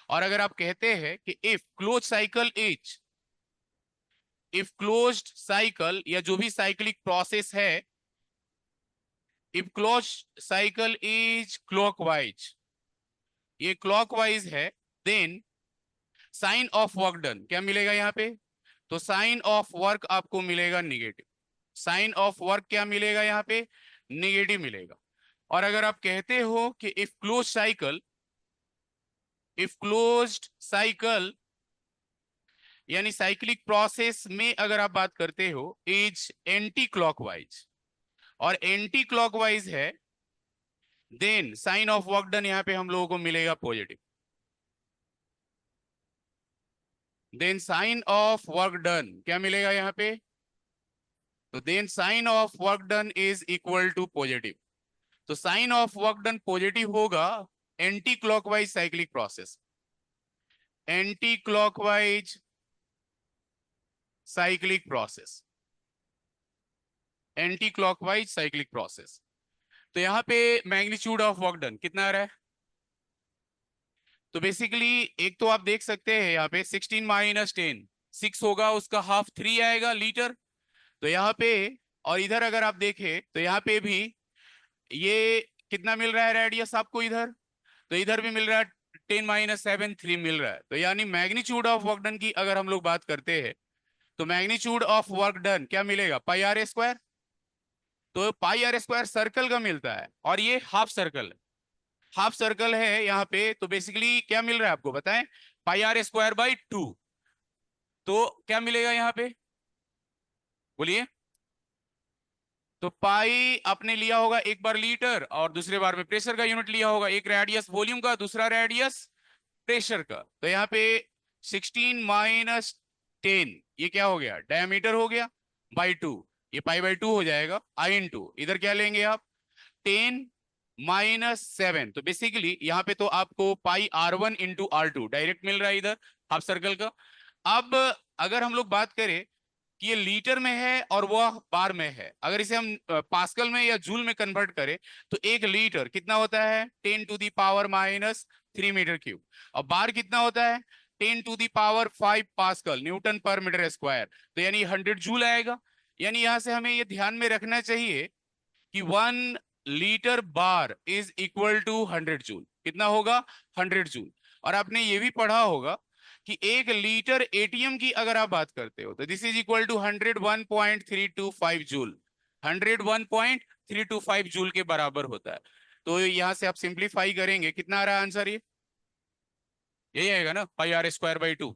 और अगर आप कहते हैं कि if close cycle is, if closed cycle या जो भी cyclic process है, if close cycle is clockwise, ये क्लॉकवाइज है, then sign of work done क्या मिलेगा यहाँ पे, तो साइन ऑफ वर्क आपको मिलेगा निगेटिव, साइन ऑफ वर्क क्या मिलेगा यहाँ पे, निगेटिव मिलेगा। और अगर आप कहते हो कि if close cycle, if closed cycle यानी साइक्लिक प्रोसेस में अगर आप बात करते हो इज एंटी क्लॉकवाइज, और एंटी क्लॉकवाइज है, then sign of work done यहाँ पे हम लोगों को मिलेगा positive, then sign of work done क्या मिलेगा यहाँ पे, तो then sign of work done is equal to positive. तो sign of work done positive होगा anticlockwise cyclic process, anticlockwise cyclic process, anticlockwise cyclic process. तो यहाँ पे मैग्नीट्यूड ऑफ वर्क डन कितना आ रहा है, तो बेसिकली एक तो आप देख सकते हैं यहाँ पे 16 माइनस 10 6 होगा, उसका हाफ 3 आएगा लीटर, तो यहाँ पे, और इधर अगर आप देखें तो यहाँ पे भी ये कितना मिल रहा है रेडियस आपको इधर, तो इधर भी मिल रहा है 10 - 7 3 मिल रहा है, तो यानी मैग्नीट्यूड ऑफ वर्क डन की अगर हम लोग बात करते हैं तो मैग्नीट्यूड ऑफ वर्क डन क्या मिलेगा, पाई आर स्क्वायर, तो पाई आर स्क्वायर सर्कल का मिलता है और ये हाफ सर्कल है, हाफ सर्कल है यहाँ पे, तो बेसिकली क्या मिल रहा है आपको बताएं, पाई आर स्क्वायर बाई 2। तो क्या मिलेगा यहाँ पे, बोलिए। तो पाई आपने लिया होगा एक बार लीटर और दूसरे बार में प्रेशर का यूनिट लिया होगा, एक रेडियस वॉल्यूम का, दूसरा रेडियस प्रेशर का। तो यहाँ पे 16 माइनस 10, ये क्या हो गया, डायमीटर हो गया, बाई 2, ये पाई बाई 2 हो जाएगा, आई इन टू, इधर क्या लेंगे आप, 10 - 7। तो बेसिकली यहाँ पे तो आपको पाई R1 × R2 डायरेक्ट मिल रहा है इधर हाफ सर्कल का। अब अगर हम लोग बात करें कि ये लीटर में है और वह बार में है, अगर इसे हम पास्कल में या जूल में कन्वर्ट करें तो एक लीटर कितना होता है, 10⁻³ और बार कितना होता है, 10⁵ पास्कल, न्यूटन पर मीटर स्क्वायर। तो यानी 100 जूल आएगा। यानी यहां से हमें ये ध्यान में रखना चाहिए कि 1 litre bar is equal to 100 joule. कितना होगा, 100 जूल। और आपने ये भी पढ़ा होगा कि 1 लीटर एटीएम की अगर आप बात करते हो तो this is equal to 101.325 joule, 101.325 joule के बराबर होता है। तो यहां से आप सिंप्लीफाई करेंगे, कितना आ रहा है आंसर, ये यही आएगा ना, πr²/2।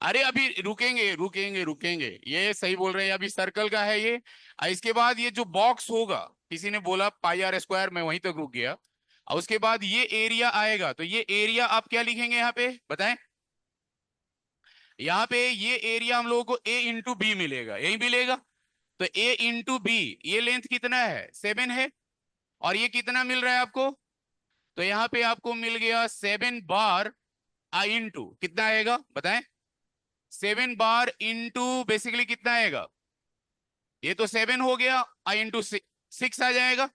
अरे अभी रुकेंगे रुकेंगे रुकेंगे, ये सही बोल रहे हैं, अभी सर्कल का है ये। इसके बाद ये जो बॉक्स होगा, किसी ने बोला πr², मैं वहीं तक रुक गया। और उसके बाद ये एरिया आएगा, तो ये एरिया आप क्या लिखेंगे यहाँ पे बताएं। यहाँ पे ये एरिया हम लोगों को A × B मिलेगा, यही मिलेगा। तो A × B, ये लेंथ कितना है, 7 है, और ये कितना मिल रहा है आपको, तो यहाँ पे आपको मिल गया 7 बार आई इंटू, कितना आएगा बताएं, 7 बार इंटू बेसिकली कितना आएगा, ये तो 7 हो गया, आई इंटू 6 आ जाएगा।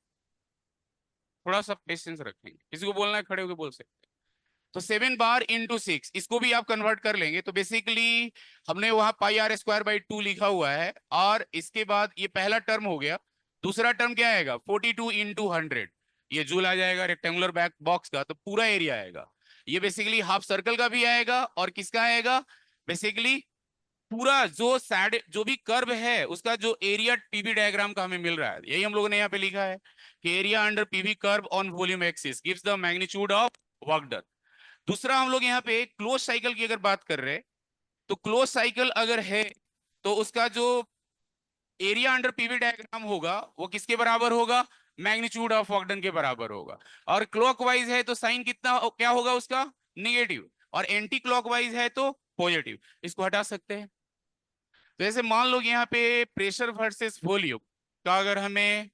थोड़ा सा पेशेंस रखेंगे, किसी को बोलना है खड़े होकर बोल सकते हैं। तो 7 बार इंटू 6, इसको भी आप कन्वर्ट कर लेंगे तो बेसिकली हमने वहां πr²/2 लिखा हुआ है, और इसके बाद ये पहला टर्म हो गया। दूसरा टर्म क्या आएगा, 42 × 100, ये जूल आ जाएगा रेक्टेंगुलर बैक बॉक्स का, तो पूरा एरिया आएगा। ये बेसिकली हाफ सर्कल का भी आएगा और किसका आएगा, बेसिकली पूरा जो सैड जो भी कर्व है उसका जो एरिया पीवी डायग्राम का हमें मिल रहा है, यही हम लोगों ने यहाँ पे लिखा है कि area under PV curve on volume axis gives the magnitude of work done. दूसरा हम लोग यहाँ पे क्लोज साइकिल की अगर बात कर रहे हैं, तो क्लोज साइकिल अगर है तो उसका जो एरिया अंडर पीवी डायग्राम होगा वो किसके बराबर होगा, मैग्नीट्यूड ऑफ वर्क डन के बराबर होगा। और क्लॉकवाइज है तो साइन कितना क्या होगा उसका, निगेटिव, और एंटी क्लॉकवाइज है तो पॉजिटिव। इसको हटा सकते हैं। तो ऐसे मान लो कि यहाँ पे प्रेशर वर्सेस वॉल्यूम का अगर हमें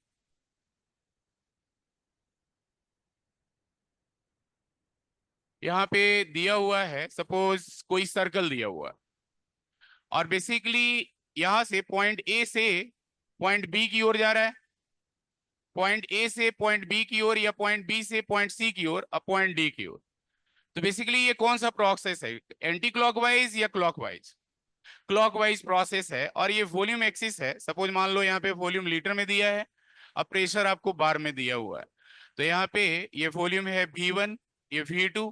यहाँ पे दिया हुआ है, सपोज कोई सर्कल दिया हुआ है, और बेसिकली यहां से पॉइंट ए से पॉइंट बी की ओर जा रहा है, पॉइंट ए से पॉइंट बी की ओर, या पॉइंट बी से पॉइंट सी की ओर, और पॉइंट डी की ओर। तो बेसिकली ये कौन सा प्रोसेस है, एंटी क्लॉकवाइज या क्लॉकवाइज, क्लॉकवाइज प्रोसेस है। और ये वॉल्यूम एक्सिस है, सपोज मान लो यहाँ पे वॉल्यूम लीटर में दिया है, अब प्रेशर आपको बार में दिया हुआ है। तो यहाँ पे ये वॉल्यूम है V1, ये V2,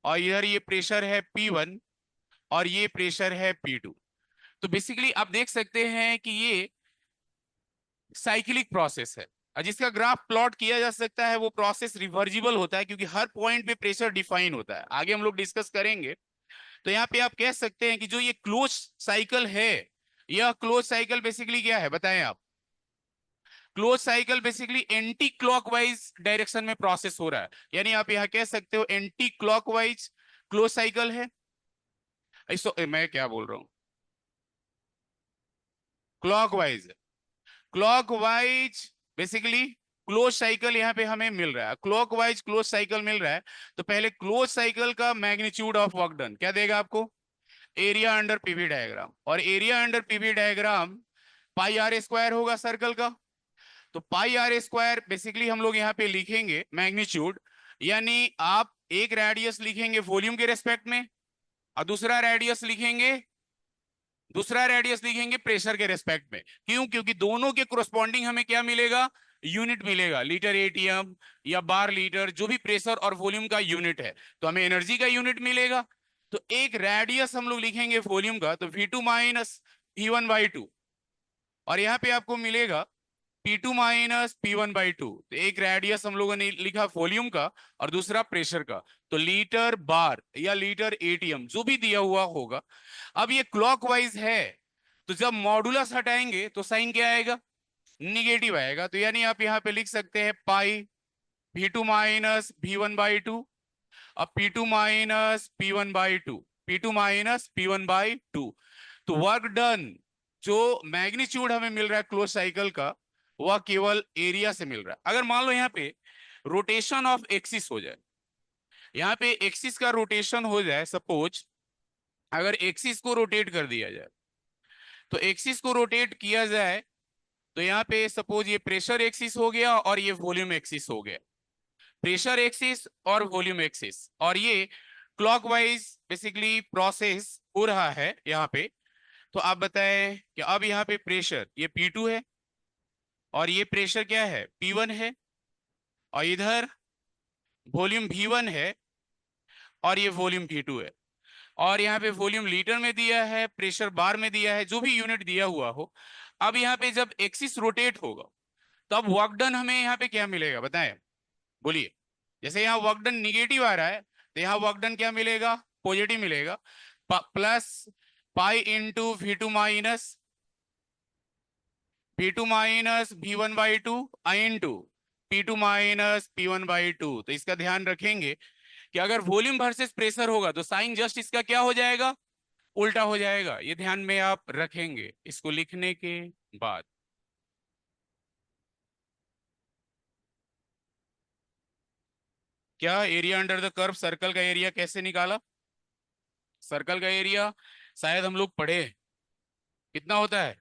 और इधर ये प्रेशर है P1, और ये प्रेशर है P2। तो बेसिकली आप देख सकते हैं कि ये साइक्लिक प्रोसेस है, और जिसका ग्राफ प्लॉट किया जा सकता है, वो प्रोसेस रिवर्जिबल होता है क्योंकि हर पॉइंट पे प्रेशर डिफाइन होता है, आगे हम लोग डिस्कस करेंगे। तो यहाँ पे आप कह सकते हैं कि जो ये क्लोज साइकिल है, यह क्लोज साइकिल बेसिकली क्या है बताएं आप, close cycle basically anti clockwise direction में प्रोसेस हो रहा है, यानी आप यहाँ कह सकते हो एंटी क्लॉकवाइज क्लोज साइकिल है। मैं क्या बोल रहा हूँ, clockwise, clockwise basically close cycle यहाँ पे हमें मिल रहा है, क्लॉकवाइज क्लोज साइकिल मिल रहा है। तो पहले क्लोज साइकिल का मैग्नीट्यूड ऑफ वर्क डन क्या देगा आपको, एरिया अंडर पीवी डायग्राम, और area under PV diagram πr² होगा सर्कल का। तो πr² बेसिकली हम लोग यहाँ पे लिखेंगे मैग्नीट्यूड, यानी आप एक रेडियस लिखेंगे वॉल्यूम के रेस्पेक्ट में, और दूसरा रेडियस लिखेंगे प्रेशर के रेस्पेक्ट में। क्यों, क्योंकि दोनों के कोरस्पॉन्डिंग हमें क्या मिलेगा, यूनिट मिलेगा, लीटर एटीएम या बार लीटर, जो भी प्रेशर और वॉल्यूम का यूनिट है, तो हमें एनर्जी का यूनिट मिलेगा। तो एक रेडियस हम लोग लिखेंगे वॉल्यूम का, तो V2 - V1/2, और यहाँ पे आपको मिलेगा P2 माइनस P1/2। तो एक रेडियस हम लोगों ने लिखा वॉल्यूम का और दूसरा प्रेशर का, तो लीटर बार या लीटर एटीएम जो भी दिया हुआ होगा। अब ये क्लॉकवाइज है, तो जब मॉडुलस हटाएंगे तो साइन क्या आएगा, निगेटिव आएगा। तो यानी आप यहाँ पे लिख सकते हैं पाई P2 माइनस V1/2 और P2 minus P1/2, P2 minus P1/2। तो वर्क डन जो मैग्नीट्यूड हमें मिल रहा है क्लोज साइकिल का, वह केवल एरिया से मिल रहा है। अगर मान लो यहाँ पे रोटेशन ऑफ एक्सिस हो जाए, यहाँ पे एक्सिस का रोटेशन हो जाए, सपोज अगर एक्सिस को रोटेट कर दिया जाए, तो एक्सिस को रोटेट किया जाए तो यहाँ पे सपोज ये प्रेशर एक्सिस हो गया और ये वॉल्यूम एक्सिस हो गया, प्रेशर एक्सिस और वॉल्यूम एक्सिस, और ये क्लॉकवाइज बेसिकली प्रोसेस हो रहा है यहाँ पे। तो आप बताएं कि अब यहाँ पे प्रेशर ये P2 है और ये प्रेशर क्या है, P1 है, और इधर वॉल्यूम V1 है और ये वॉल्यूम V2 है, और यहाँ पे वॉल्यूम लीटर में दिया है, प्रेशर बार में दिया है, जो भी यूनिट दिया हुआ हो। अब यहाँ पे जब एक्सिस रोटेट होगा तब वर्क डन हमें यहाँ पे क्या मिलेगा बताएं, बोलिए। जैसे यहाँ वर्क डन निगेटिव आ रहा है तो यहाँ वर्क डन क्या मिलेगा, पॉजिटिव मिलेगा, plus pi into V2 minus V1/2 into P2 minus P1/2। तो इसका ध्यान रखेंगे कि अगर वॉल्यूम वर्सेस प्रेशर होगा तो साइन जस्ट इसका क्या हो जाएगा, उल्टा हो जाएगा। ये ध्यान में आप रखेंगे इसको लिखने के बाद। क्या area under the curve, circle का एरिया कैसे निकाला, सर्कल का एरिया शायद हम लोग पढ़े, कितना होता है,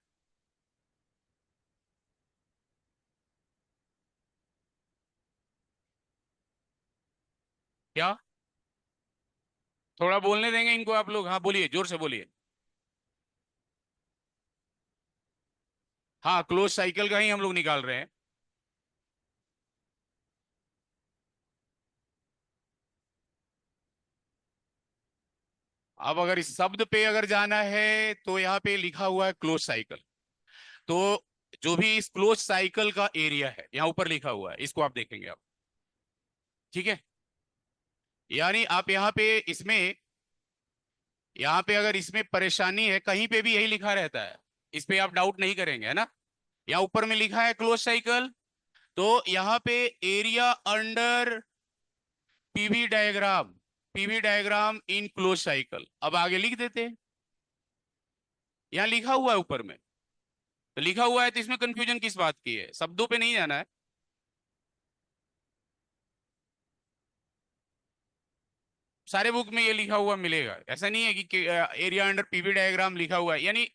क्या, थोड़ा बोलने देंगे इनको आप लोग, हाँ बोलिए, जोर से बोलिए। हाँ क्लोज साइकिल का ही हम लोग निकाल रहे हैं। अब अगर इस शब्द पे अगर जाना है तो यहाँ पे लिखा हुआ है क्लोज साइकिल, तो जो भी इस क्लोज साइकिल का एरिया है यहाँ ऊपर लिखा हुआ है, इसको आप देखेंगे आप, ठीक है। यानी आप यहाँ पे इसमें, यहाँ पे अगर इसमें परेशानी है, कहीं पे भी यही लिखा रहता है, इस पे आप डाउट नहीं करेंगे, है ना। यहाँ ऊपर में लिखा है क्लोज साइकिल, तो यहाँ पे area under PV diagram, PV diagram in close cycle, अब आगे लिख देते हैं। यहाँ लिखा हुआ है ऊपर में, तो लिखा हुआ है तो इसमें कंफ्यूजन किस बात की है, शब्दों पे नहीं जाना है। सारे बुक में ये लिखा हुआ मिलेगा, ऐसा नहीं है कि एरिया अंडर पीवी डायग्राम लिखा हुआ है, यानी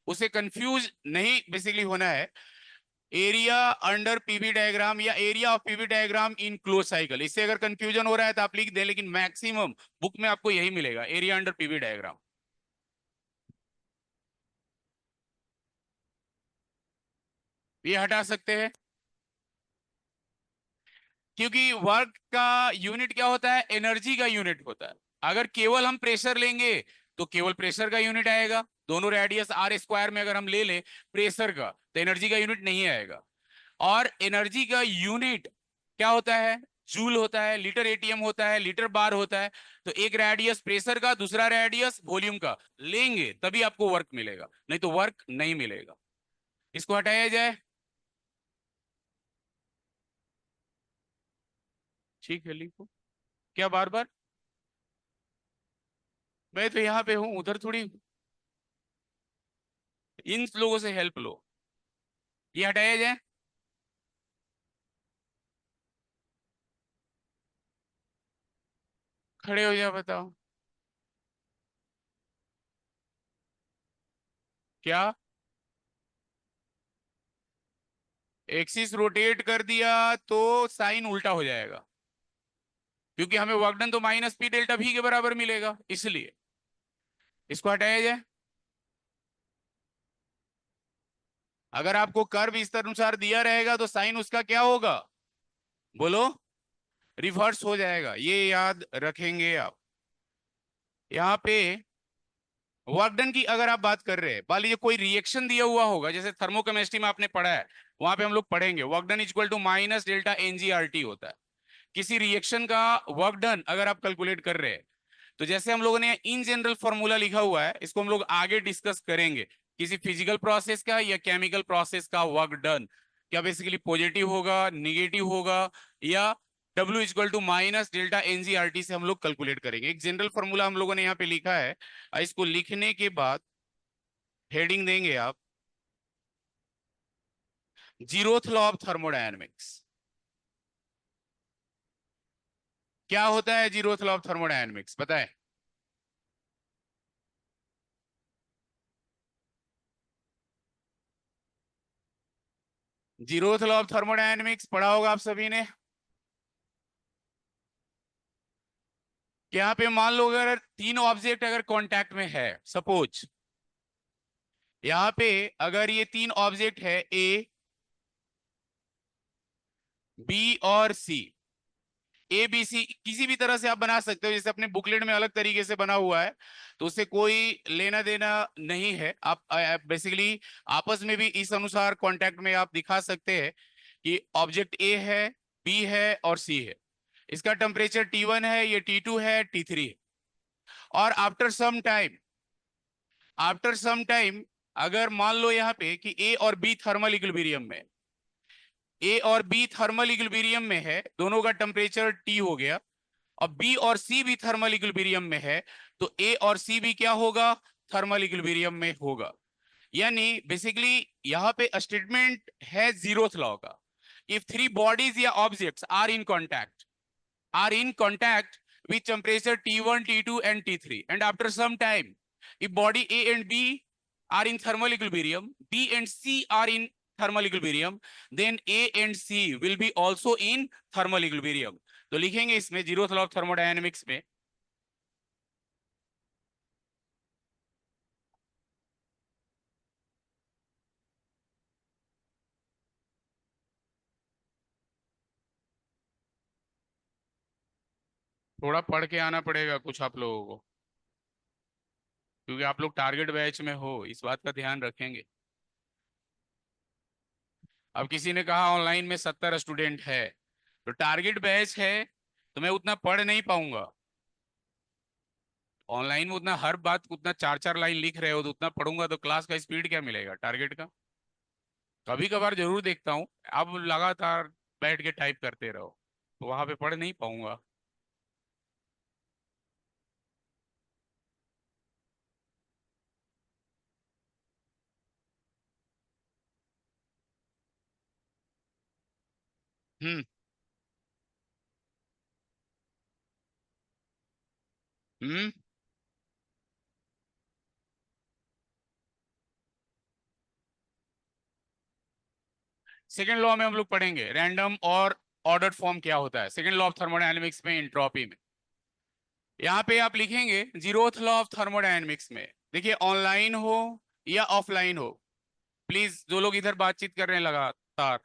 उसे कंफ्यूज नहीं बेसिकली होना है। एरिया अंडर पीवी डायग्राम या area of PV diagram in close cycle, इससे अगर कंफ्यूजन हो रहा है तो आप लिख दें, लेकिन मैक्सिमम बुक में आपको यही मिलेगा, एरिया अंडर पीवी डायग्राम। ये हटा सकते हैं, क्योंकि वर्क का यूनिट क्या होता है, एनर्जी का यूनिट होता है। अगर केवल हम प्रेशर लेंगे तो केवल प्रेशर का यूनिट आएगा, दोनों रेडियस आर स्क्वायर में अगर हम ले लें प्रेशर का तो एनर्जी का यूनिट नहीं आएगा। और एनर्जी का यूनिट क्या होता है, जूल होता है, लीटर एटीएम होता है, लीटर बार होता है। तो एक रेडियस प्रेशर का, दूसरा रेडियस वॉल्यूम का लेंगे तभी आपको वर्क मिलेगा, नहीं तो वर्क नहीं मिलेगा। इसको हटाया जाए, ठीक है लिखो। क्या बार बार, मैं तो यहाँ पे हूँ, उधर थोड़ी, इन लोगों से हेल्प लो। ये हटाया जाए, खड़े हो जाओ, बताओ क्या, एक्सिस रोटेट कर दिया तो साइन उल्टा हो जाएगा, क्योंकि हमें वर्क डन तो माइनस पी डेल्टा भी के बराबर मिलेगा, इसलिए इसको हटाया जाए। अगर आपको कर्व इस अनुसार दिया रहेगा तो साइन उसका क्या होगा, बोलो, रिवर्स हो जाएगा, ये याद रखेंगे आप। यहाँ पे वर्क डन की अगर आप बात कर रहे हैं, मान लीजिए कोई रिएक्शन दिया हुआ होगा, जैसे थर्मोकेमिस्ट्री में आपने पढ़ा है, वहां पे हम लोग पढ़ेंगे work done equal to minus delta NGRT होता है। किसी रिएक्शन का वर्क डन अगर आप कैलकुलेट कर रहे हैं, तो जैसे हम लोगों ने इन जनरल फॉर्मूला लिखा हुआ है, इसको हम लोग आगे डिस्कस करेंगे। किसी फिजिकल प्रोसेस का या केमिकल प्रोसेस का वर्क डन क्या बेसिकली पॉजिटिव होगा, निगेटिव होगा, या W equal to minus delta NGRT से हम लोग कैलकुलेट करेंगे। एक जनरल फॉर्मूला हम लोगों ने यहाँ पे लिखा है। इसको लिखने के बाद हेडिंग देंगे आप जीरोथ लॉ ऑफ थर्मोडायनेमिक्स। क्या होता है जीरोथ लॉ ऑफ थर्मोडायनेमिक्स पता है? जीरोथ लॉ ऑफ थर्मोडायनेमिक्स पढ़ा होगा आप सभी ने। कि यहाँ पे मान लो अगर तीन ऑब्जेक्ट अगर कांटेक्ट में है, सपोज यहाँ पे अगर ये तीन ऑब्जेक्ट है ए, बी और सी, ए बी सी किसी भी तरह से आप बना सकते हो, जैसे अपने बुकलेट में अलग तरीके से बना हुआ है, तो उससे कोई लेना देना नहीं है। आप बेसिकली आपस में भी इस अनुसार कांटेक्ट में आप दिखा सकते हैं कि ऑब्जेक्ट ए है, बी है और सी है। इसका टेम्परेचर T1 है, ये T2 है, T3 है। और आफ्टर सम टाइम अगर मान लो यहाँ पे कि ए और बी थर्मल इक्विलिब्रियम में, ए और बी थर्मल इक्विलिब्रियम में है, दोनों का टेम्परेचर T हो गया, और बी और सी भी थर्मल इक्विलिब्रियम में है, तो ए और सी भी क्या होगा, थर्मल इक्विलिब्रियम में होगा। यानी बेसिकली यहाँ पे स्टेटमेंट है जीरोथ लॉ का। इफ थ्री बॉडीज या objects are in contact with temperature T1, T2 and T3, and after some time if body A and B are in thermal equilibrium, B and C are in thermal equilibrium, then A and C will be also in thermal equilibrium। तो लिखेंगे इसमें zeroth law of thermodynamics में थोड़ा पढ़ के आना पड़ेगा कुछ आप लोगों को, क्योंकि आप लोग टारगेट बैच में हो, इस बात का ध्यान रखेंगे। अब किसी ने कहा ऑनलाइन में 70 स्टूडेंट है, तो टारगेट बैच है, तो मैं उतना पढ़ नहीं पाऊंगा। ऑनलाइन में उतना हर बात उतना चार चार लाइन लिख रहे हो, तो उतना पढ़ूंगा तो क्लास का स्पीड क्या मिलेगा टारगेट का। कभी कभार जरूर देखता हूँ, अब लगातार बैठ के टाइप करते रहो तो वहां पे पढ़ नहीं पाऊंगा। हम्म। हम्म। सेकेंड लॉ में हम लोग पढ़ेंगे रैंडम और ऑर्डर्ड फॉर्म क्या होता है, सेकेंड लॉ ऑफ थर्मोडायनेमिक्स में एंट्रोपी में। यहाँ पे आप लिखेंगे जीरोथ लॉ ऑफ थर्मोडायनेमिक्स में। देखिए ऑनलाइन हो या ऑफलाइन हो, प्लीज जो लोग इधर बातचीत कर रहे हैं लगातार,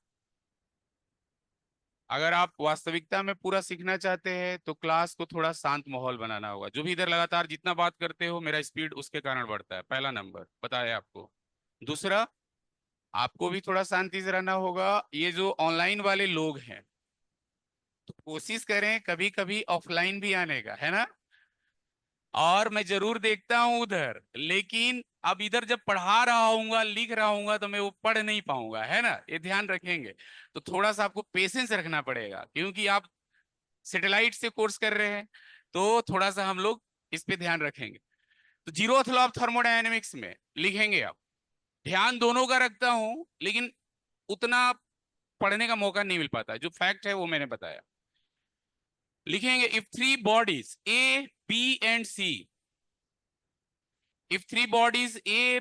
अगर आप वास्तविकता में पूरा सीखना चाहते हैं तो क्लास को थोड़ा शांत माहौल बनाना होगा। जो भी इधर लगातार जितना बात करते हो, मेरा स्पीड उसके कारण बढ़ता है, पहला नंबर बताया आपको। दूसरा, आपको भी थोड़ा शांति से रहना होगा। ये जो ऑनलाइन वाले लोग हैं, तो कोशिश करें कभी कभी ऑफलाइन भी आने का, है ना। और मैं जरूर देखता हूं उधर, लेकिन अब इधर जब पढ़ा रहा हूँ लिख रहा हूँ तो मैं वो पढ़ नहीं पाऊंगा, है ना, ये ध्यान रखेंगे। तो थोड़ा सा आपको पेशेंस रखना पड़ेगा, क्योंकि आप सैटेलाइट से कोर्स कर रहे हैं, तो थोड़ा सा हम लोग इस पे ध्यान रखेंगे। तो जीरोथ लॉ ऑफ थर्मोडायनेमिक्स में लिखेंगे आप, ध्यान दोनों का रखता हूं, लेकिन उतना पढ़ने का मौका नहीं मिल पाता, जो फैक्ट है वो मैंने बताया। लिखेंगे if three bodies A B and C, if three bodies A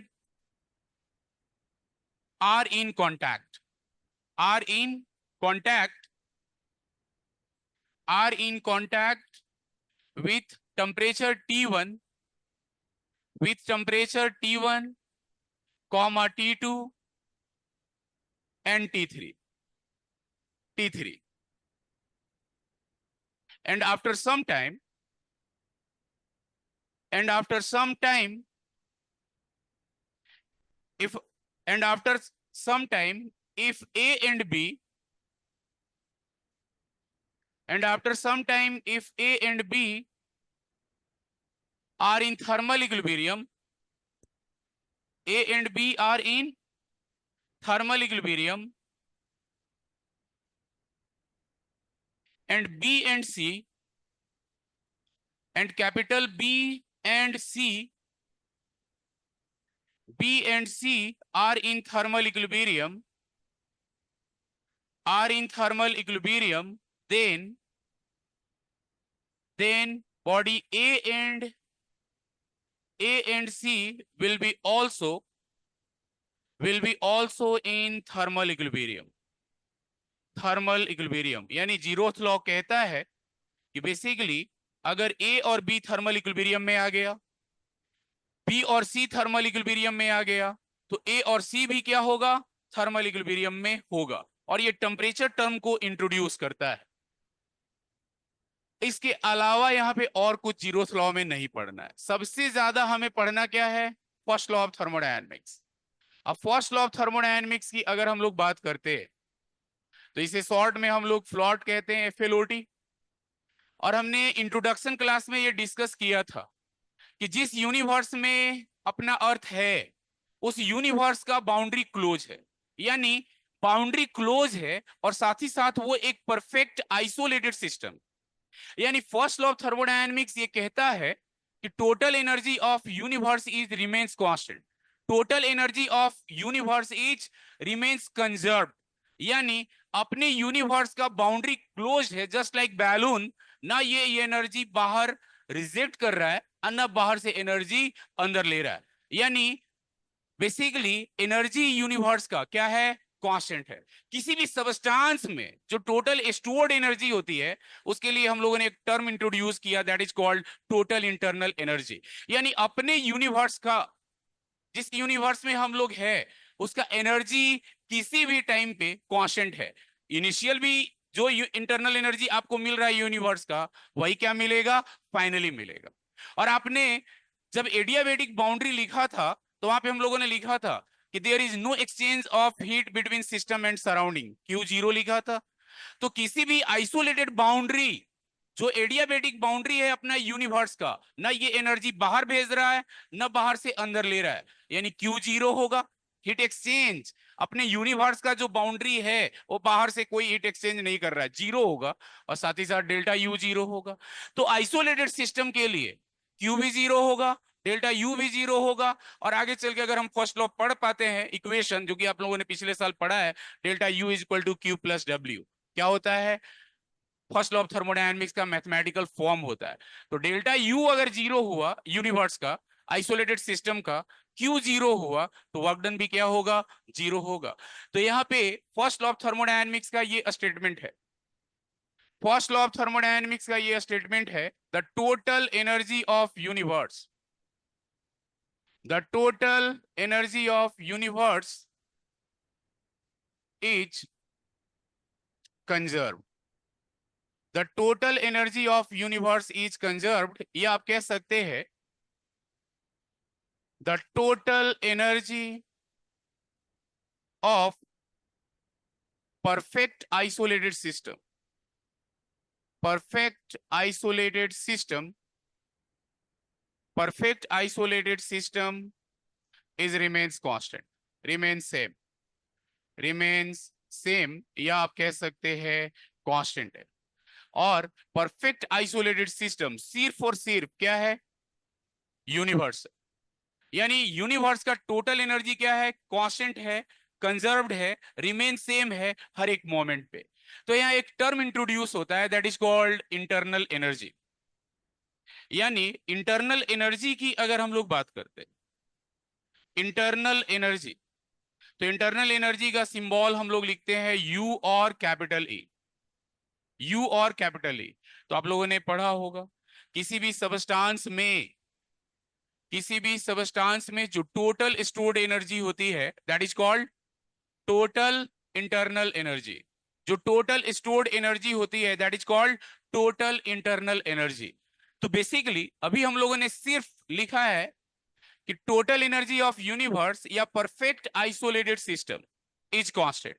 are in contact, are in contact, are in contact with temperature T1, with temperature T1, comma T2 and T3, and after some time, and after some time, if and after some time if A and B, and after some time if A and B are in thermal equilibrium, A and B are in thermal equilibrium, and B and C, and capital B and C, B and C are in thermal equilibrium, then body A and C will be also in thermal equilibrium. यानी zeroth law कहता है कि basically अगर A और B thermal equilibrium में आ गया, B और C thermal equilibrium में आ गया, तो A और C भी क्या होगा, थर्मल इक्विलिब्रियम में होगा। और ये टेम्परेचर टर्म को इंट्रोड्यूस करता है। इसके अलावा यहाँ पे और कुछ जीरोथ लॉ में नहीं पढ़ना है। सबसे ज्यादा हमें पढ़ना क्या है, फर्स्ट लॉ ऑफ थर्मोडायनेमिक्स। अब फर्स्ट लॉ ऑफ थर्मोडायनेमिक्स की अगर हम लोग बात करते हैं तो इसे शॉर्ट में हम लोग फ्लॉट कहते हैं, FLOT। और हमने इंट्रोडक्शन क्लास में ये डिस्कस किया था कि जिस यूनिवर्स में अपना अर्थ है उस यूनिवर्स का बाउंड्री क्लोज है, यानी बाउंड्री क्लोज है और साथ ही साथ वो एक परफेक्ट आइसोलेटेड सिस्टम। यानी फर्स्ट लॉ ऑफ थर्मोडायनेमिक्स ये कहता है कि total energy of universe is remains constant, total energy of universe is remains conserved. यानी अपने यूनिवर्स का बाउंड्री क्लोज है, जस्ट लाइक बैलून, ना ये एनर्जी बाहर रिजेक्ट कर रहा है और ना बाहर से एनर्जी अंदर ले रहा है। यानी बेसिकली एनर्जी यूनिवर्स का क्या है, कांस्टेंट है। किसी भी सबस्टांस में जो टोटल स्टोर्ड एनर्जी होती है उसके लिए हम लोगों ने एक टर्म इंट्रोड्यूस किया, that is called total internal energy. यानी अपने यूनिवर्स का, जिस यूनिवर्स में हम लोग है, उसका एनर्जी किसी भी टाइम पे कांस्टेंट है। इनिशियल भी जो इंटरनल एनर्जी आपको मिल रहा है यूनिवर्स का, वही क्या मिलेगा, फाइनली मिलेगा। और आपने जब एडियाबेटिक बाउंड्री लिखा था तो वहां पे हम लोगों ने लिखा था कि there is no exchange of heat between system and surrounding, Q0 लिखा था। तो किसी भी आइसोलेटेड बाउंड्री, जो एडियाबेटिक बाउंड्री है अपना यूनिवर्स का, ना ये एनर्जी बाहर भेज रहा है ना बाहर से अंदर ले रहा है, यानी Q0 होगा। हीट एक्सचेंज अपने यूनिवर्स का जो बाउंड्री है वो बाहर से कोई हीट एक्सचेंज नहीं कर रहा है, जीरो होगा। और साथ ही साथ डेल्टा U जीरो होगा। तो आइसोलेटेड सिस्टम के लिए Q भी जीरो होगा, डेल्टा U भी जीरो होगा। और आगे चल के अगर हम फर्स्ट लॉ पढ़ पाते हैं, इक्वेशन जो कि आप लोगों ने पिछले साल पढ़ा है, delta U is equal to Q plus W, क्या होता है, फर्स्ट लॉ ऑफ थर्मोडायनेमिक्स का मैथमेटिकल फॉर्म होता है। तो डेल्टा U अगर जीरो हुआ यूनिवर्स का, आइसोलेटेड सिस्टम का, Q जीरो हुआ तो वर्क डन भी क्या होगा, जीरो होगा। तो यहाँ पे फर्स्ट लॉ ऑफ थर्मोडायनेमिक्स का ये स्टेटमेंट है, फर्स्ट लॉ ऑफ थर्मोडायनेमिक्स का ये स्टेटमेंट है, the total energy of universe, the total energy of universe is conserved, the total energy of universe is conserved। ये आप कह सकते हैं the total energy of perfect isolated system, perfect isolated system, perfect isolated system is remains constant, remains same, remains same, या आप कह सकते हैं कांस्टेंट है। और परफेक्ट आइसोलेटेड सिस्टम सिर्फ और सिर्फ क्या है, यूनिवर्स। यानी यूनिवर्स का टोटल एनर्जी क्या है, कांस्टेंट है, कंजर्व्ड है, रिमेन सेम है हर एक मोमेंट पे। तो यहाँ एक टर्म इंट्रोड्यूस होता है, that is called internal energy. यानी इंटरनल एनर्जी की अगर हम लोग बात करते हैं, इंटरनल एनर्जी, तो इंटरनल एनर्जी का सिंबल हम लोग लिखते हैं U और कैपिटल E, U और कैपिटल E। तो आप लोगों ने पढ़ा होगा किसी भी सबस्टांस में, किसी भी सबस्टांस में जो टोटल स्टोर्ड एनर्जी होती है that is called total internal energy. जो टोटल स्टोर्ड एनर्जी होती है that is called total internal energy. तो बेसिकली अभी हम लोगों ने सिर्फ लिखा है कि टोटल एनर्जी ऑफ यूनिवर्स या perfect isolated system is constant.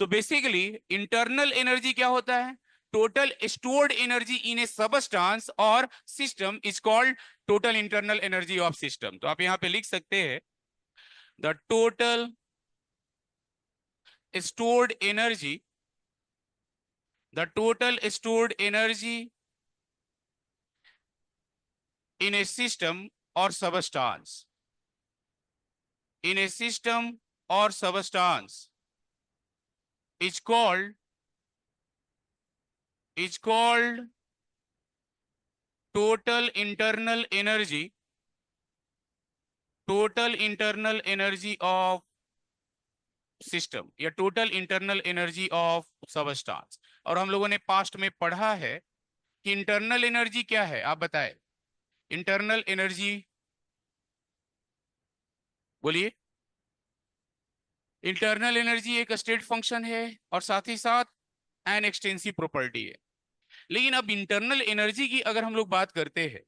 तो बेसिकली इंटरनल एनर्जी क्या होता है? Total stored energy in a substance और system is called total internal energy of system. तो आप यहां पे लिख सकते हैं the total stored energy, the total stored energy in a system or substance, in a system or substance is called total internal energy, total internal energy of system या total internal energy of substance. और हम लोगों ने past में पढ़ा है कि internal energy क्या है, आप बताएं। इंटरनल एनर्जी बोलिए। इंटरनल एनर्जी एक स्टेट फंक्शन है और साथ ही साथ एन एक्सटेंसिव प्रॉपर्टी है। लेकिन अब इंटरनल एनर्जी की अगर हम लोग बात करते हैं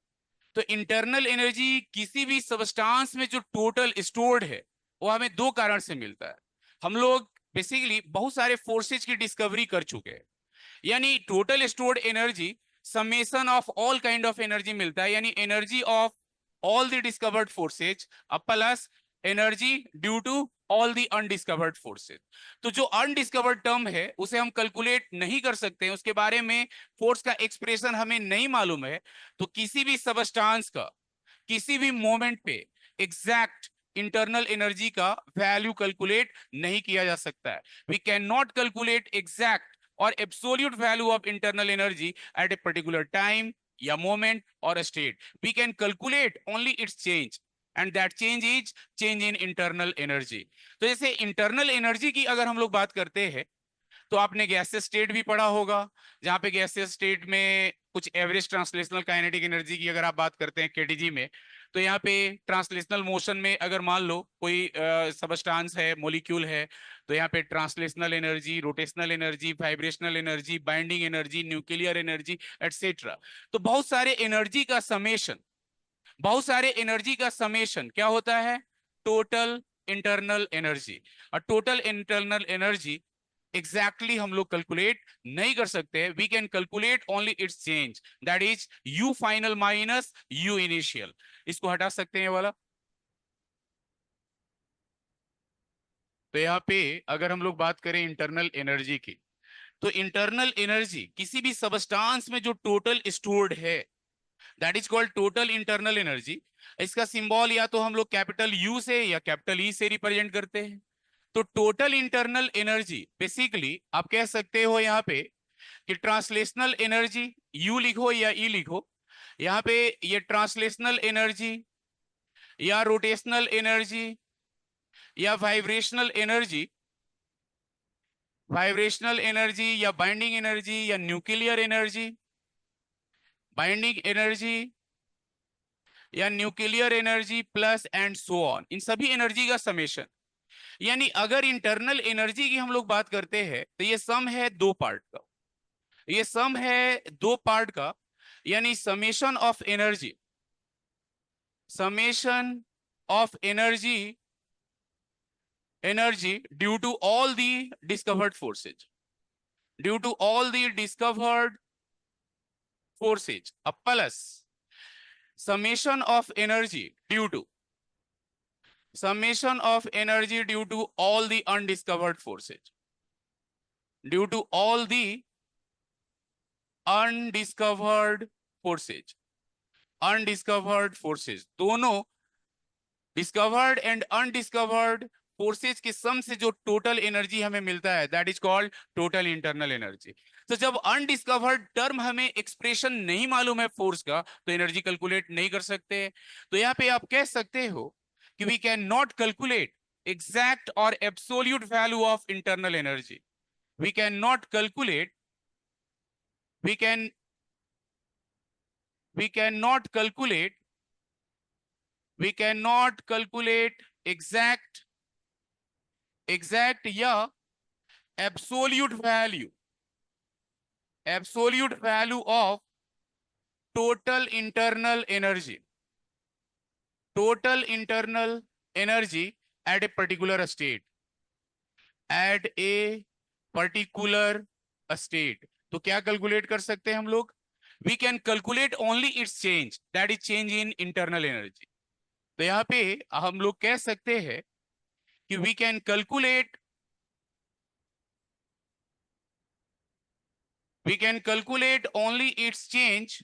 तो इंटरनल एनर्जी किसी भी सबस्टांस में जो टोटल स्टोर्ड है वो हमें दो कारण से मिलता है। हम लोग बेसिकली बहुत सारे फोर्सेज की डिस्कवरी कर चुके हैं, यानी total stored energy summation of all kind of energy मिलता है, यानी energy of all the discovered forces plus energy due to all the undiscovered forces. तो जो अनडिस्कवर्ड टर्म है उसे हम कैलकुलेट नहीं कर सकते हैं, उसके बारे में फोर्स का एक्सप्रेशन हमें नहीं मालूम है। तो किसी भी सबस्टांस का किसी भी मोमेंट पे एग्जैक्ट इंटरनल एनर्जी का वैल्यू कैलकुलेट नहीं किया जा सकता है। We can not calculate exact और absolute value of internal energy at a particular time या मोमेंट और state. We can calculate only its change and that change is change in internal energy. तो जैसे इंटरनल एनर्जी की अगर हम लोग बात करते हैं तो आपने गैसियस स्टेट भी पढ़ा होगा, जहां पे गैसियस स्टेट में कुछ एवरेज ट्रांसलेशनल काइनेटिक एनर्जी की अगर आप बात करते हैं केटीजी में, तो यहाँ पे ट्रांसलेशनल मोशन में अगर मान लो कोई सबस्टांस है, मॉलिक्यूल है, तो यहाँ पे translational energy, rotational energy, vibrational energy, binding energy, nuclear energy et cetera. तो बहुत सारे एनर्जी का समेशन क्या होता है? Total internal energy. और टोटल इंटरनल एनर्जी एग्जैक्टली हम लोग कैलकुलेट नहीं कर सकते। We can calculate only its change, that is U final minus U initial. इसको हटा सकते हैं वाला। तो यहाँ पे अगर हम लोग बात करें इंटरनल एनर्जी की, तो इंटरनल एनर्जी किसी भी सबस्टांस में जो टोटल स्टोर्ड है that is called total internal energy. इसका सिंबल या तो हम लोग कैपिटल यू से या कैपिटल ई से रिप्रेजेंट करते हैं। तो टोटल इंटरनल एनर्जी बेसिकली आप कह सकते हो यहाँ पे कि ट्रांसलेशनल एनर्जी, यू लिखो या ई लिखो, यहाँ पे ये ट्रांसलेशनल एनर्जी या रोटेशनल एनर्जी या वाइब्रेशनल एनर्जी या बाइंडिंग एनर्जी या न्यूक्लियर एनर्जी, बाइंडिंग एनर्जी या nuclear energy plus and so on, इन सभी एनर्जी का समेशन। यानी अगर इंटरनल एनर्जी की हम लोग बात करते हैं तो ये सम है दो पार्ट का, ये सम है दो पार्ट का, यानी summation of energy due to all the discovered forces, due to all the discovered forces plus summation of energy due to summation of energy due to all the undiscovered forces, due to all the undiscovered forces दोनों discovered and undiscovered forces के सम से जो total energy हमें मिलता है that is called total internal energy. तो जब undiscovered term हमें एक्सप्रेशन नहीं मालूम है फोर्स का तो एनर्जी कैलकुलेट नहीं कर सकते। तो यहाँ पे आप कह सकते हो कि we can not calculate exact और absolute value of internal energy. We can not calculate we can we can not calculate we can not calculate exact या absolute value of total internal energy at a particular state, particular state, तो क्या calculate कर सकते हैं हम लोग? We can calculate only its change, that is change in internal energy. तो यहाँ पे हम लोग कह सकते हैं कि we can calculate, we can calculate only its change,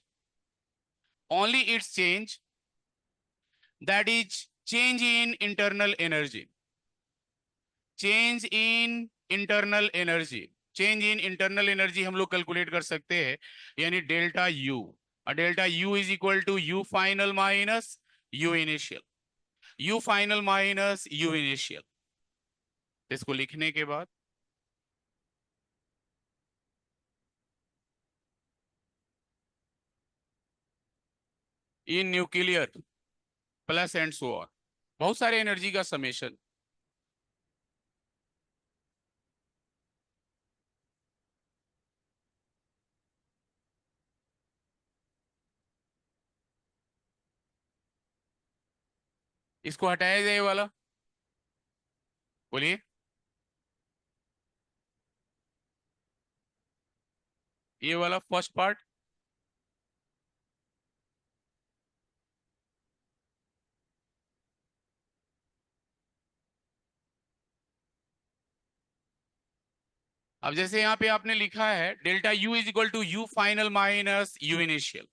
that is change in internal energy, change in internal energy, change in internal energy हम लोग कैलकुलेट कर सकते हैं, यानी डेल्टा यू। और delta U is equal to U final minus U initial, U final minus U initial. इसको लिखने के बाद in nuclear plus and so on, बहुत सारे एनर्जी का समेशन। इसको हटाया जाए ये वाला, बोलिए, ये वाला फर्स्ट पार्ट। अब जैसे यहाँ पे आपने लिखा है delta U is equal to U final minus U initial,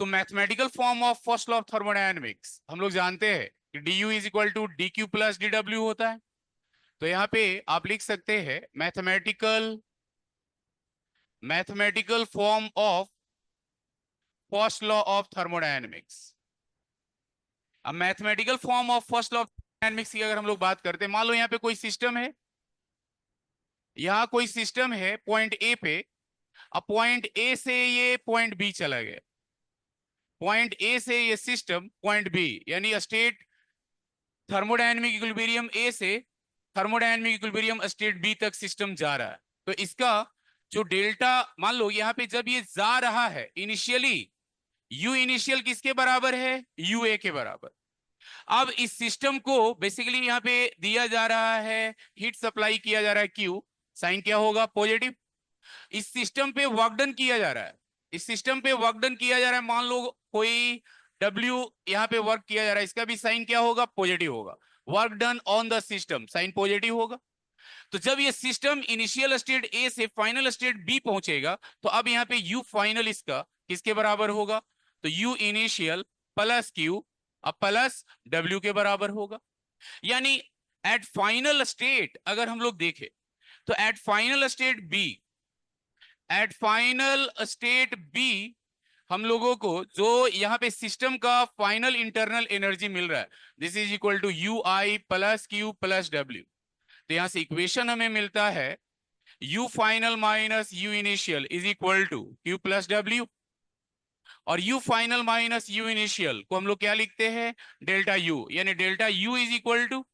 तो mathematical form of first law of thermodynamics हम लोग जानते हैं कि D U is equal to D Q plus D W होता है। तो यहाँ पे आप लिख सकते हैं mathematical form of first law of thermodynamics. अब mathematical form of first law of thermodynamics की अगर हम लोग बात करते हैं, मान लो यहाँ पे कोई सिस्टम है, यहाँ कोई सिस्टम है पॉइंट ए पे, अब पॉइंट ए से ये पॉइंट बी चला गया, पॉइंट ए से ये सिस्टम पॉइंट बी, यानी स्टेट थर्मोडायनेमिक इक्विलिब्रियम ए से थर्मोडायनेमिक इक्विलिब्रियम स्टेट बी तक सिस्टम जा रहा है। तो इसका जो डेल्टा, मान लो यहाँ पे जब ये जा रहा है इनिशियली, यू इनिशियल किसके बराबर है? यू ए के बराबर। अब इस सिस्टम को बेसिकली यहाँ पे दिया जा रहा है, हीट सप्लाई किया जा रहा है क्यू, साइन क्या होगा? पॉजिटिव। इस सिस्टम पे वर्क डन किया जा रहा है, इस सिस्टम पे वर्क डन किया जा रहा है, मान लो कोई W यहाँ पे वर्क किया जा रहा है, इसका भी साइन क्या होगा? पॉजिटिव होगा। Work done on the system, sign positive होगा। तो जब ये सिस्टम इनिशियल स्टेट ए से फाइनल स्टेट बी पहुंचेगा, तो अब यहाँ पे यू फाइनल इसका किसके बराबर होगा? तो यू इनिशियल प्लस क्यू अब प्लस डब्ल्यू के बराबर होगा। यानी एट फाइनल स्टेट अगर हम लोग देखें, तो एट फाइनल स्टेट बी हम लोगों को जो यहाँ पे सिस्टम का फाइनल इंटरनल एनर्जी मिल रहा है, this is equal to U I plus Q plus W. तो यहाँ से इक्वेशन हमें मिलता है U final minus U initial is equal to Q plus W, और U final minus U initial को हम लोग क्या लिखते हैं? डेल्टा यू, यानी delta U is equal to,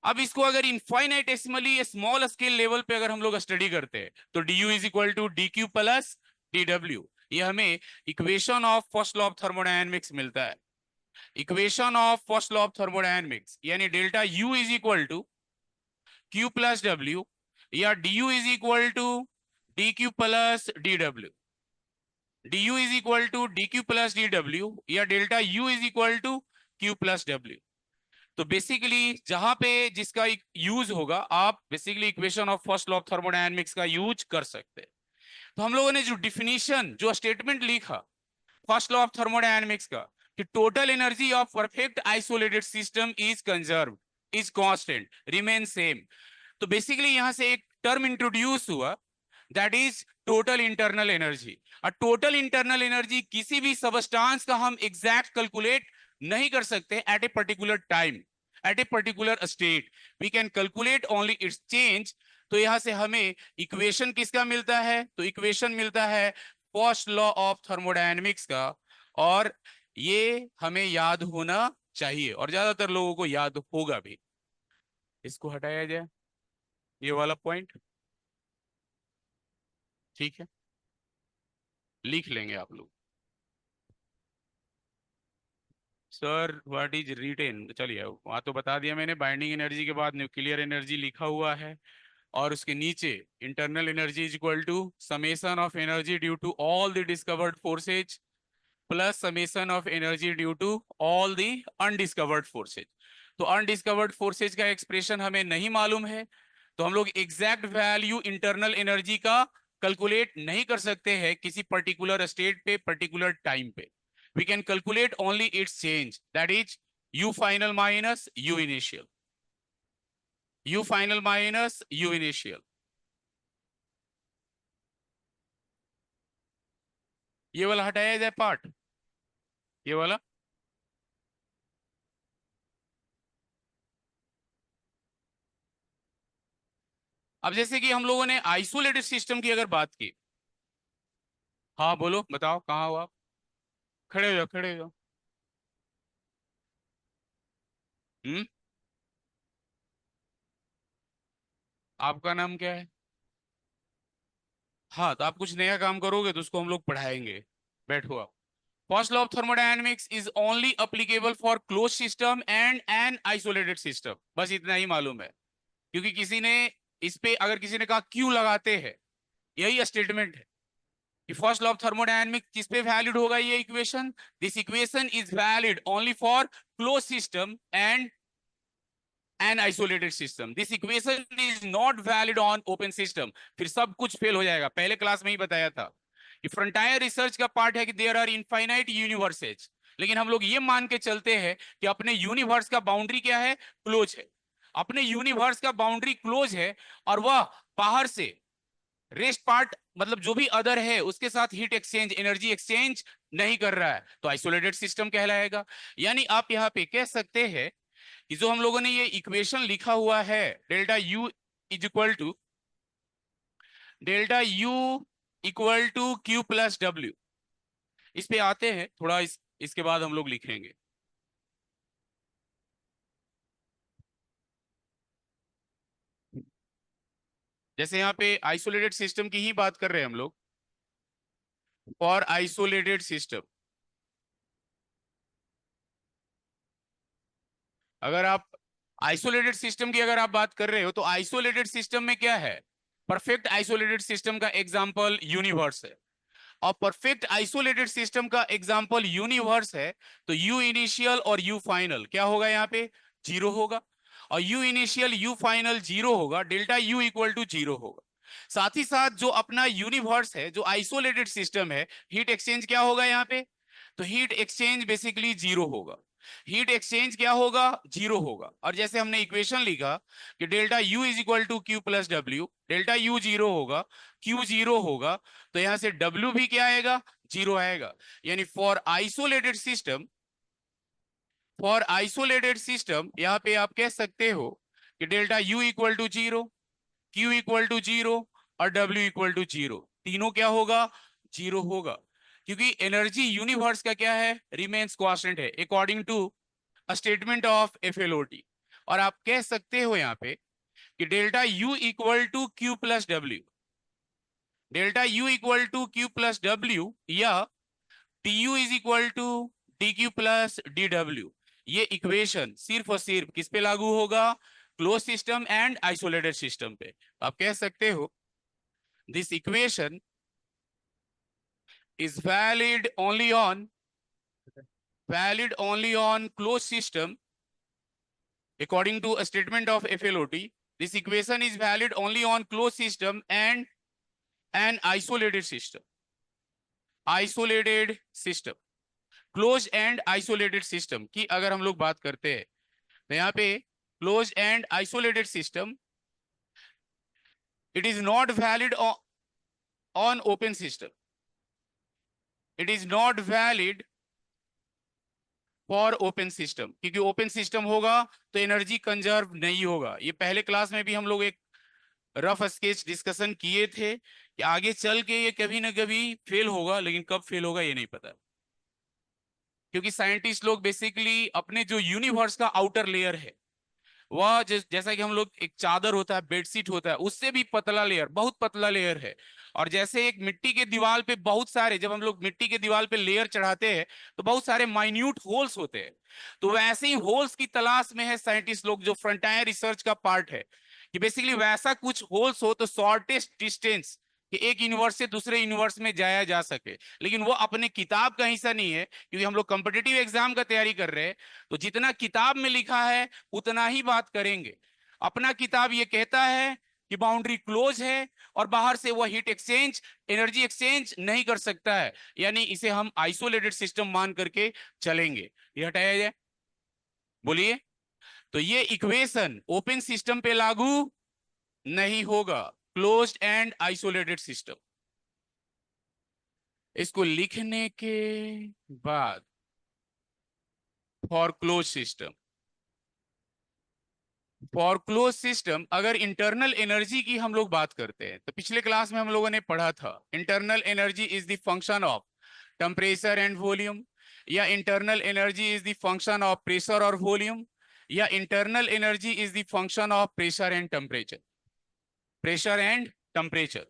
अब इसको अगर इनफाइनाइटेसिमली स्मॉल स्केल लेवल पे अगर हम लोग स्टडी करते हैं, तो D U is equal to D Q plus D W, ये हमें equation of first law of thermodynamics मिलता है। Equation of first law of thermodynamics यानी delta U is equal to Q plus W, या D U is equal to D Q plus D W, D U is equal to D Q plus D W, या delta U is equal to Q plus W. तो basically जहां पे जिसका use होगा, आप basically equation of first law of thermodynamics का use कर सकते हैं। तो हम लोगों ने जो डिफिनीशन, जो स्टेटमेंट लिखा फर्स्ट लॉ ऑफ थर्मोडायनेमिक्स का, कि total energy of perfect isolated system is conserve, is constant, remain same. तो बेसिकली यहां से एक टर्म इंट्रोड्यूस हुआ, that is total internal energy. और टोटल इंटरनल एनर्जी किसी भी सबस्टांस का हम एग्जैक्ट कैलकुलेट नहीं कर सकते at a particular time, at a particular state, we can calculate only its change. तो यहां से हमें इक्वेशन किसका मिलता है? तो इक्वेशन मिलता है फर्स्ट लॉ ऑफ थर्मोडायनेमिक्स का, और ये हमें याद होना चाहिए, और ज्यादातर लोगों को याद होगा भी। इसको हटाया जाए ये वाला पॉइंट, ठीक है, लिख लेंगे आप लोग। सर व्हाट इज रिटेन, चलिए वहां तो बता दिया मैंने, बाइंडिंग एनर्जी के बाद न्यूक्लियर एनर्जी लिखा हुआ है। और उसके नीचे internal energy is equal to summation of energy due to all the discovered forces plus summation of energy due to all the undiscovered forces. तो अनडिस्कवर्ड फोर्सेज का एक्सप्रेशन हमें नहीं मालूम है, तो हम लोग एग्जैक्ट वैल्यू इंटरनल एनर्जी का कैलकुलेट नहीं कर सकते हैं किसी पर्टिकुलर स्टेट पे पर्टिकुलर टाइम पे। We can calculate only its change, that is U final minus U initial, U final minus U initial. ये वाला हटाया जाए पार्ट, ये वाला। अब जैसे कि हम लोगों ने आइसोलेटेड सिस्टम की अगर बात की, हाँ बोलो बताओ कहाँ हो आप, खड़े हो जाओ खड़े हो जाओ। हम्म, आपका नाम क्या है? हाँ तो आप कुछ नया काम करोगे तो उसको हम लोग पढ़ाएंगे, बैठो आप। First law of thermodynamics is only applicable for close system and an isolated system, बस इतना ही मालूम है। क्योंकि किसी ने इस पे अगर किसी ने कहा क्यों लगाते हैं, यही स्टेटमेंट है कि फर्स्ट लॉ ऑफ थर्मोडायनेमिक्स किस पे वैलिड होगा ये equation, this equation is valid only for close system and an isolated system, this equation is not valid on open system. फिर सब कुछ फेल हो जाएगा, पहले क्लास में ही बताया था। ये फ्रंटायर रिसर्च का पार्ट है कि देयर आर इनफाइनाइट यूनिवर्सेज, लेकिन हम लोग ये मान के चलते हैं कि अपने यूनिवर्स का बाउंड्री क्या है, क्लोज है। अपने यूनिवर्स का बाउंड्री क्लोज है और वह बाहर से रेस्ट पार्ट मतलब जो भी अदर है उसके साथ हीट एक्सचेंज एनर्जी एक्सचेंज नहीं कर रहा है, तो आइसोलेटेड सिस्टम कहलाएगा। यानी आप यहाँ पे कह सकते हैं कि जो हम लोगों ने ये इक्वेशन लिखा हुआ है delta U is equal to delta U equal to Q plus W, इस पे आते हैं थोड़ा, इसके बाद हम लोग लिखेंगे। जैसे यहाँ पे आइसोलेटेड सिस्टम की ही बात कर रहे हैं हम लोग, फॉर आइसोलेटेड सिस्टम अगर आप आइसोलेटेड सिस्टम की अगर आप बात कर रहे हो तो आइसोलेटेड सिस्टम में क्या है, परफेक्ट आइसोलेटेड सिस्टम का एग्जांपल यूनिवर्स है। और परफेक्ट आइसोलेटेड सिस्टम का एग्जांपल यूनिवर्स है, तो यू इनिशियल और यू फाइनल क्या होगा यहाँ पे, जीरो होगा। और U initial U final zero होगा, delta U equal to zero होगा। साथ ही साथ जो अपना यूनिवर्स है जो आइसोलेटेड सिस्टम है, हीट एक्सचेंज क्या होगा यहाँ पे, तो हीट एक्सचेंज बेसिकली जीरो होगा। हीट एक्सचेंज क्या होगा, जीरो होगा। और जैसे हमने इक्वेशन लिखा कि delta U is equal to Q plus W, delta U zero होगा, क्यू जीरो होगा, तो यहां से डब्ल्यू भी क्या आएगा, जीरो आएगा। यानी फॉर आइसोलेटेड सिस्टम यहाँ पे आप कह सकते हो कि delta U equal to zero, Q equal to zero और डब्ल्यू इक्वल टू जीरो, तीनों क्या होगा, जीरो होगा। क्योंकि एनर्जी यूनिवर्स का क्या है, रिमेन्स कांस्टेंट है according to a statement of FLOT. और आप कह सकते हो यहाँ पे कि delta U equal to Q plus W, delta U equal to Q plus W या D U is equal to D Q plus D W, ये इक्वेशन सिर्फ और सिर्फ किस पे लागू होगा, close system and isolated system पे। आप कह सकते हो this equation is valid only on closed system according to a statement of FLOT. This equation is valid only on closed system and an isolated system. Isolated system, closed and isolated system की अगर हम लोग बात करते हैं तो यहाँ पे closed and isolated system, it is not valid on open system. It is not valid for open system, क्योंकि ओपन सिस्टम होगा तो एनर्जी कंजर्व नहीं होगा। ये पहले क्लास में भी हम लोग एक रफ स्केच डिस्कशन किए थे कि आगे चल के ये कभी ना कभी फेल होगा, लेकिन कब फेल होगा ये नहीं पता। क्योंकि साइंटिस्ट लोग बेसिकली अपने जो यूनिवर्स का आउटर लेयर है वह जैसा कि हम लोग एक चादर होता है, बेडशीट होता है, उससे भी पतला लेयर, बहुत पतला लेयर है। और जैसे एक मिट्टी के दीवार पे बहुत सारे, जब हम लोग मिट्टी के दीवार पे लेयर चढ़ाते हैं तो बहुत सारे माइन्यूट होल्स होते हैं, तो वैसे ही होल्स की तलाश में है साइंटिस्ट लोग, जो फ्रंटायर रिसर्च का पार्ट है कि बेसिकली वैसा कुछ होल्स हो तो शॉर्टेस्ट डिस्टेंस कि एक यूनिवर्स से दूसरे यूनिवर्स में जाया जा सके, लेकिन वो अपने किताब का हिस्सा नहीं है, क्योंकि हम लोग कॉम्पिटिटिव एग्जाम का तैयारी कर रहे हैं। तो जितना किताब में लिखा है उतना ही बात करेंगे। अपना किताब ये कहता है कि बाउंड्री क्लोज है और बाहर से वो हीट एक्सचेंज, एनर्जी एक्सचेंज नहीं कर सकता है, यानी इसे हम आइसोलेटेड सिस्टम मान करके चलेंगे। ये हटाया जाए, बोलिए। तो ये इक्वेशन ओपन सिस्टम पे लागू नहीं होगा, क्लोज्ड एंड आइसोलेटेड सिस्टम। इसको लिखने के बाद for close system, for close system अगर इंटरनल एनर्जी की हम लोग बात करते हैं तो पिछले क्लास में हम लोगों ने पढ़ा था internal energy is the function of temperature and volume, या internal energy is the function of pressure और वॉल्यूम, या internal energy is the function of pressure and temperature, pressure and temperature.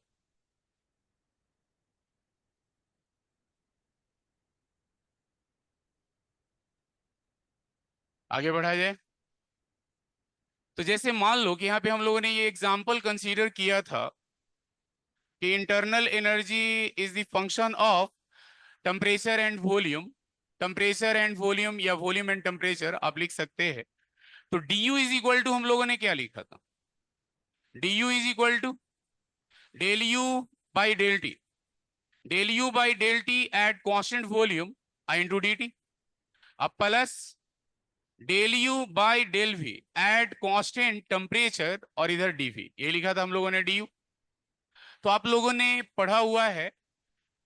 आगे बढ़ा जाए। तो जैसे मान लो कि यहाँ पे हम लोगों ने ये एग्जाम्पल कंसीडर किया था कि internal energy is the function of temperature and volume, temperature and volume या वॉल्यूम एंड टेम्परेचर आप लिख सकते हैं। तो D U is equal to हम लोगों ने क्या लिखा था, D U is equal to del U by del T, del U by del T at constant volume I into D T, अब plus del U by del V at constant temperature और इधर D we, ये लिखा था हम लोगों ने D you. तो आप लोगों ने पढ़ा हुआ है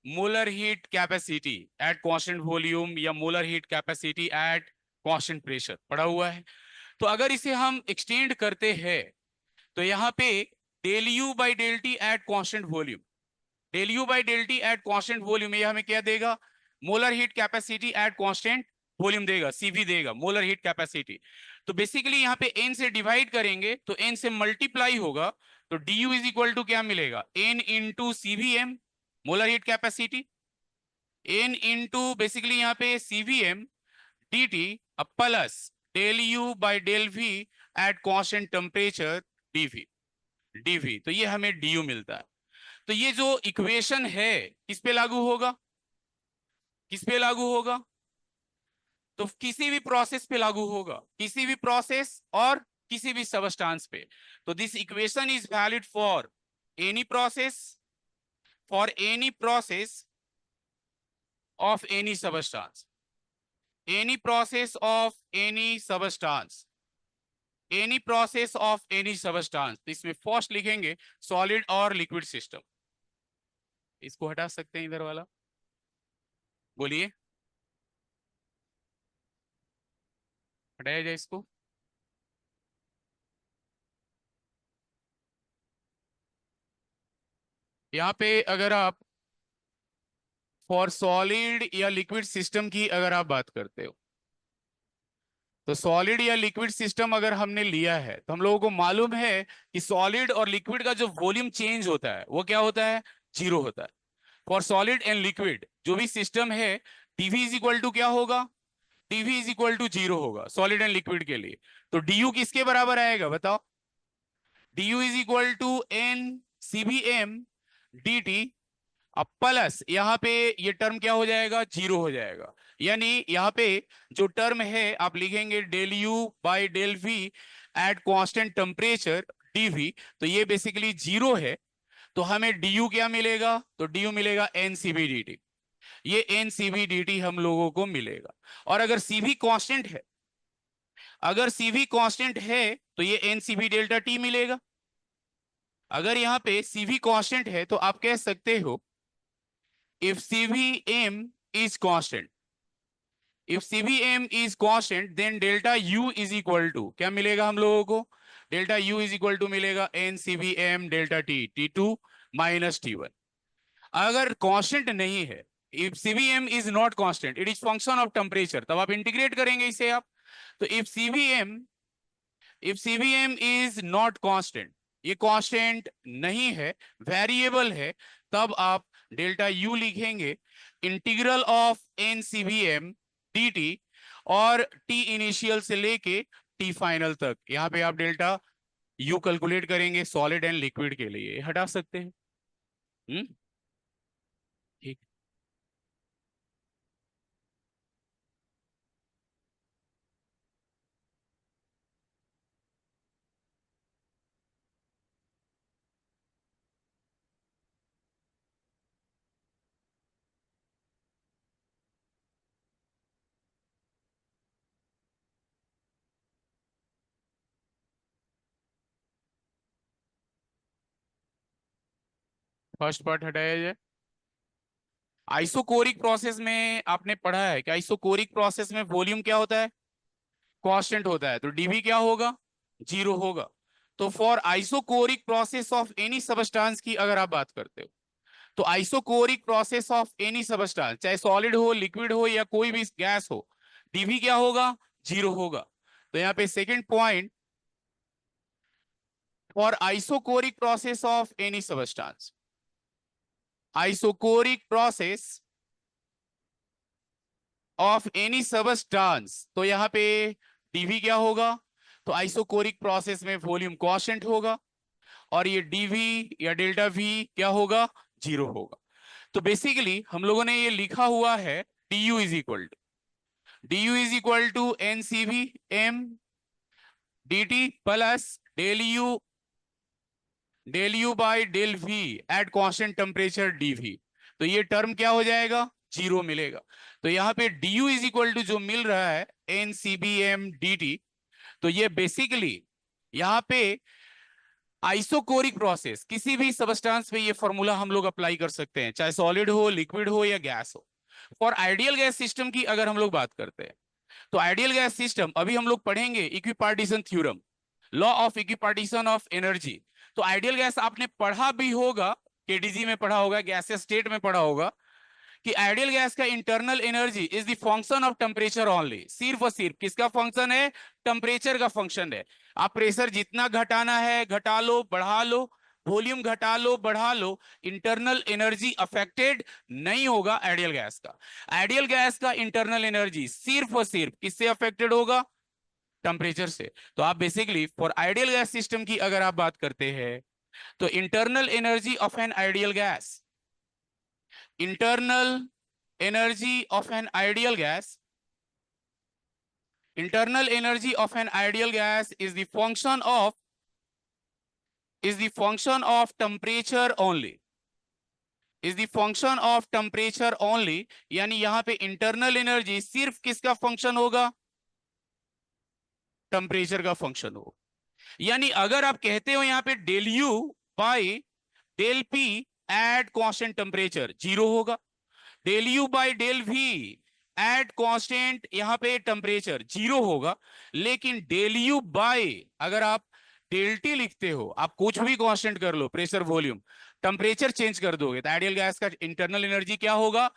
molar heat capacity at constant volume या molar heat capacity at constant pressure पढ़ा हुआ है। तो अगर इसे हम एक्सटेंड करते हैं तो यहाँ पे del U by del T at constant volume, del U by del T at constant volume ये हमें क्या देगा, molar heat capacity at constant volume देगा, सीवी देगा, मोलर हीट कैपेसिटी। तो बेसिकली यहाँ पे एन से डिवाइड करेंगे तो एन से मल्टीप्लाई होगा, तो D U is equal to क्या मिलेगा, N into CVM molar heat capacity, N into basically यहाँ पे CVM D T plus del U by del V at constant temperature DV, DV तो ये हमें डी यू मिलता है। तो ये जो इक्वेशन है किस पे लागू होगा, किस पे लागू होगा, तो किसी भी प्रोसेस पे लागू होगा, किसी भी प्रोसेस और किसी भी सबस्टांस पे। तो this equation is valid for any process, for any process of any substance, any process of any substance, any process of any substance। तो इसमें फर्स्ट लिखेंगे सॉलिड और लिक्विड सिस्टम, इसको हटा सकते हैं इधर वाला, बोलिए हटाया जाए इसको। यहाँ पे अगर आप फॉर सॉलिड या लिक्विड सिस्टम की अगर आप बात करते हो तो सॉलिड या लिक्विड सिस्टम अगर हमने लिया है तो हम लोगों को मालूम है कि सॉलिड और लिक्विड का जो वॉल्यूम चेंज होता है वो क्या होता है, जीरो होता है। फॉर सॉलिड एंड लिक्विड जो भी सिस्टम है डीवी इज इक्वल टू क्या होगा, DV is equal to zero होगा सॉलिड एंड लिक्विड के लिए। तो डी यू किसके बराबर आएगा बताओ, D U is equal to N CVM D T, अब प्लस यहाँ पे ये टर्म क्या हो जाएगा, जीरो हो जाएगा। यानी यहाँ पे जो टर्म है आप लिखेंगे del U by del V at constant temperature DV, तो ये बेसिकली जीरो है। तो हमें डी यू क्या मिलेगा, तो डी यू मिलेगा एन सीबी डी टी, ये एन सीबी डी टी हम लोगों को मिलेगा। और अगर सीवी कांस्टेंट है, अगर सीवी कांस्टेंट है तो ये एन सीबी डेल्टा टी मिलेगा। अगर यहाँ पे सीवी कांस्टेंट है तो आप कह सकते हो if CVM is constant, if CVM is constant then delta U is equal to क्या मिलेगा हम लोगों को, delta U is equal to मिलेगा n CVM delta T T2 minus T1। अगर कांस्टेंट नहीं है, if CVM is not constant it is function of temperature, तब आप इंटीग्रेट करेंगे इसे आप। तो if CVM is not constant, ये कांस्टेंट नहीं है, वेरिएबल है, तब आप डेल्टा यू लिखेंगे integral of N CVM D T और टी इनिशियल से लेके टी फाइनल तक, यहाँ पे आप डेल्टा यू कैलकुलेट करेंगे सॉलिड एंड लिक्विड के लिए, हटा सकते हैं। हम्म। ठीक। फर्स्ट पार्ट हटाया जाए। आइसोकोरिक प्रोसेस में आपने पढ़ा है कि आइसोकोरिक प्रोसेस में वॉल्यूम क्या होता है, कांस्टेंट होता है, तो डीवी क्या होगा, जीरो होगा। तो for isochoric process of any substance की अगर आप बात करते हो, तो isochoric process of any substance, चाहे सॉलिड हो, लिक्विड हो या कोई भी गैस हो, डीवी क्या होगा, जीरो होगा। तो यहाँ पे second point, for isochoric process of any substance, isochoric process of any substance, तो यहाँ पे डीवी क्या होगा, तो आइसोकोरिक प्रोसेस में वॉल्यूम कांस्टेंट होगा, और ये डीवी या डेल्टा वी क्या होगा, जीरो होगा। तो बेसिकली हम लोगों ने ये लिखा हुआ है, du is equal to N C V M D T plus del U by del V at constant temperature DV. तो ये टर्म क्या हो जाएगा, जीरो मिलेगा। तो यहाँ पे du इज इक्वल टू जो मिल रहा है N C V M D T, तो ये बेसिकली यहाँ पे आइसोकोरिक प्रोसेस, किसी भी सबस्टांस पे ये फॉर्मूला हम लोग अप्लाई कर सकते हैं, चाहे सॉलिड हो, लिक्विड हो या गैस हो। फॉर आइडियल गैस सिस्टम की अगर हम लोग बात करते हैं, तो आइडियल गैस सिस्टम अभी हम लोग पढ़ेंगे equipartition theorem, law of equipartition of energy. तो आइडियल गैस आपने पढ़ा भी होगा, केडीजी में पढ़ा होगा, गैसियस स्टेट में पढ़ा होगा, कि आइडियल गैस का internal energy is the function of temperature only. सिर्फ और सिर्फ किसका फंक्शन है, टेम्परेचर का फंक्शन है। आप प्रेशर जितना घटाना है घटा लो, बढ़ा लो, वॉल्यूम घटा लो, बढ़ा लो, इंटरनल एनर्जी अफेक्टेड नहीं होगा आइडियल गैस का। आइडियल गैस का इंटरनल एनर्जी सिर्फ और सिर्फ किससे अफेक्टेड होगा, टेम्परेचर से। तो आप basically for ideal gas system की अगर आप बात करते हैं, तो internal energy of an ideal gas, internal energy of an ideal gas, internal energy of an ideal gas is the function of temperature only, is the function of temperature only। यानी यहां पे इंटरनल एनर्जी सिर्फ किसका function होगा, temperature का function हो। यानी अगर आप कहते हो यहां पे del U by del P at constant temperature, zero होगा। Del U by del V at constant यहां पे टेम्परेचर, जीरो होगा। लेकिन डेल यू बाई अगर आप डेल टी लिखते हो, आप कुछ भी कांस्टेंट कर लो, प्रेशर, वॉल्यूम, टेम्परेचर चेंज कर दोगे, तो आइडियल गैस का इंटरनल एनर्जी क्या होगा,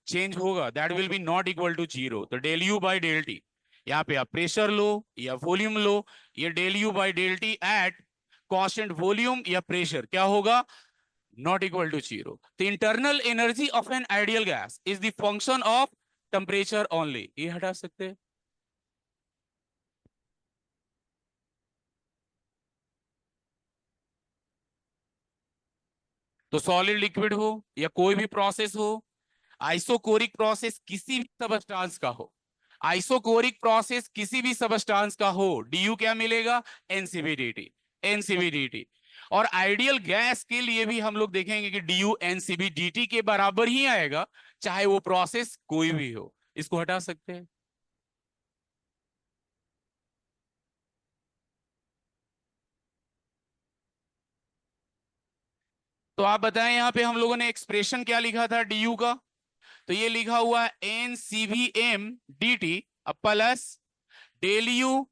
चेंज होगा, that will be not equal to zero. तो del U by del T, यहाँ पे आप प्रेशर लो या वॉल्यूम लो, ये del U by del T at constant volume या प्रेशर क्या होगा, not equal to zero. The internal energy of an ideal gas is the function of temperature only। ये हटा सकते हैं। तो सॉलिड, लिक्विड हो या कोई भी प्रोसेस हो, आइसोकोरिक प्रोसेस किसी भी सबस्टांस का हो, आइसोकोरिक प्रोसेस किसी भी सबस्टांस का हो, डीयू क्या मिलेगा, एनसीबीडीटी, एनसीबीडीटी। और आइडियल गैस के लिए भी हम लोग देखेंगे कि डीयू एनसीबीडीटी के बराबर ही आएगा, चाहे वो प्रोसेस कोई भी हो। इसको हटा सकते हैं। तो आप बताएं यहां पे हम लोगों ने एक्सप्रेशन क्या लिखा था डीयू का, तो ये लिखा हुआ है N C V M D T plus del U,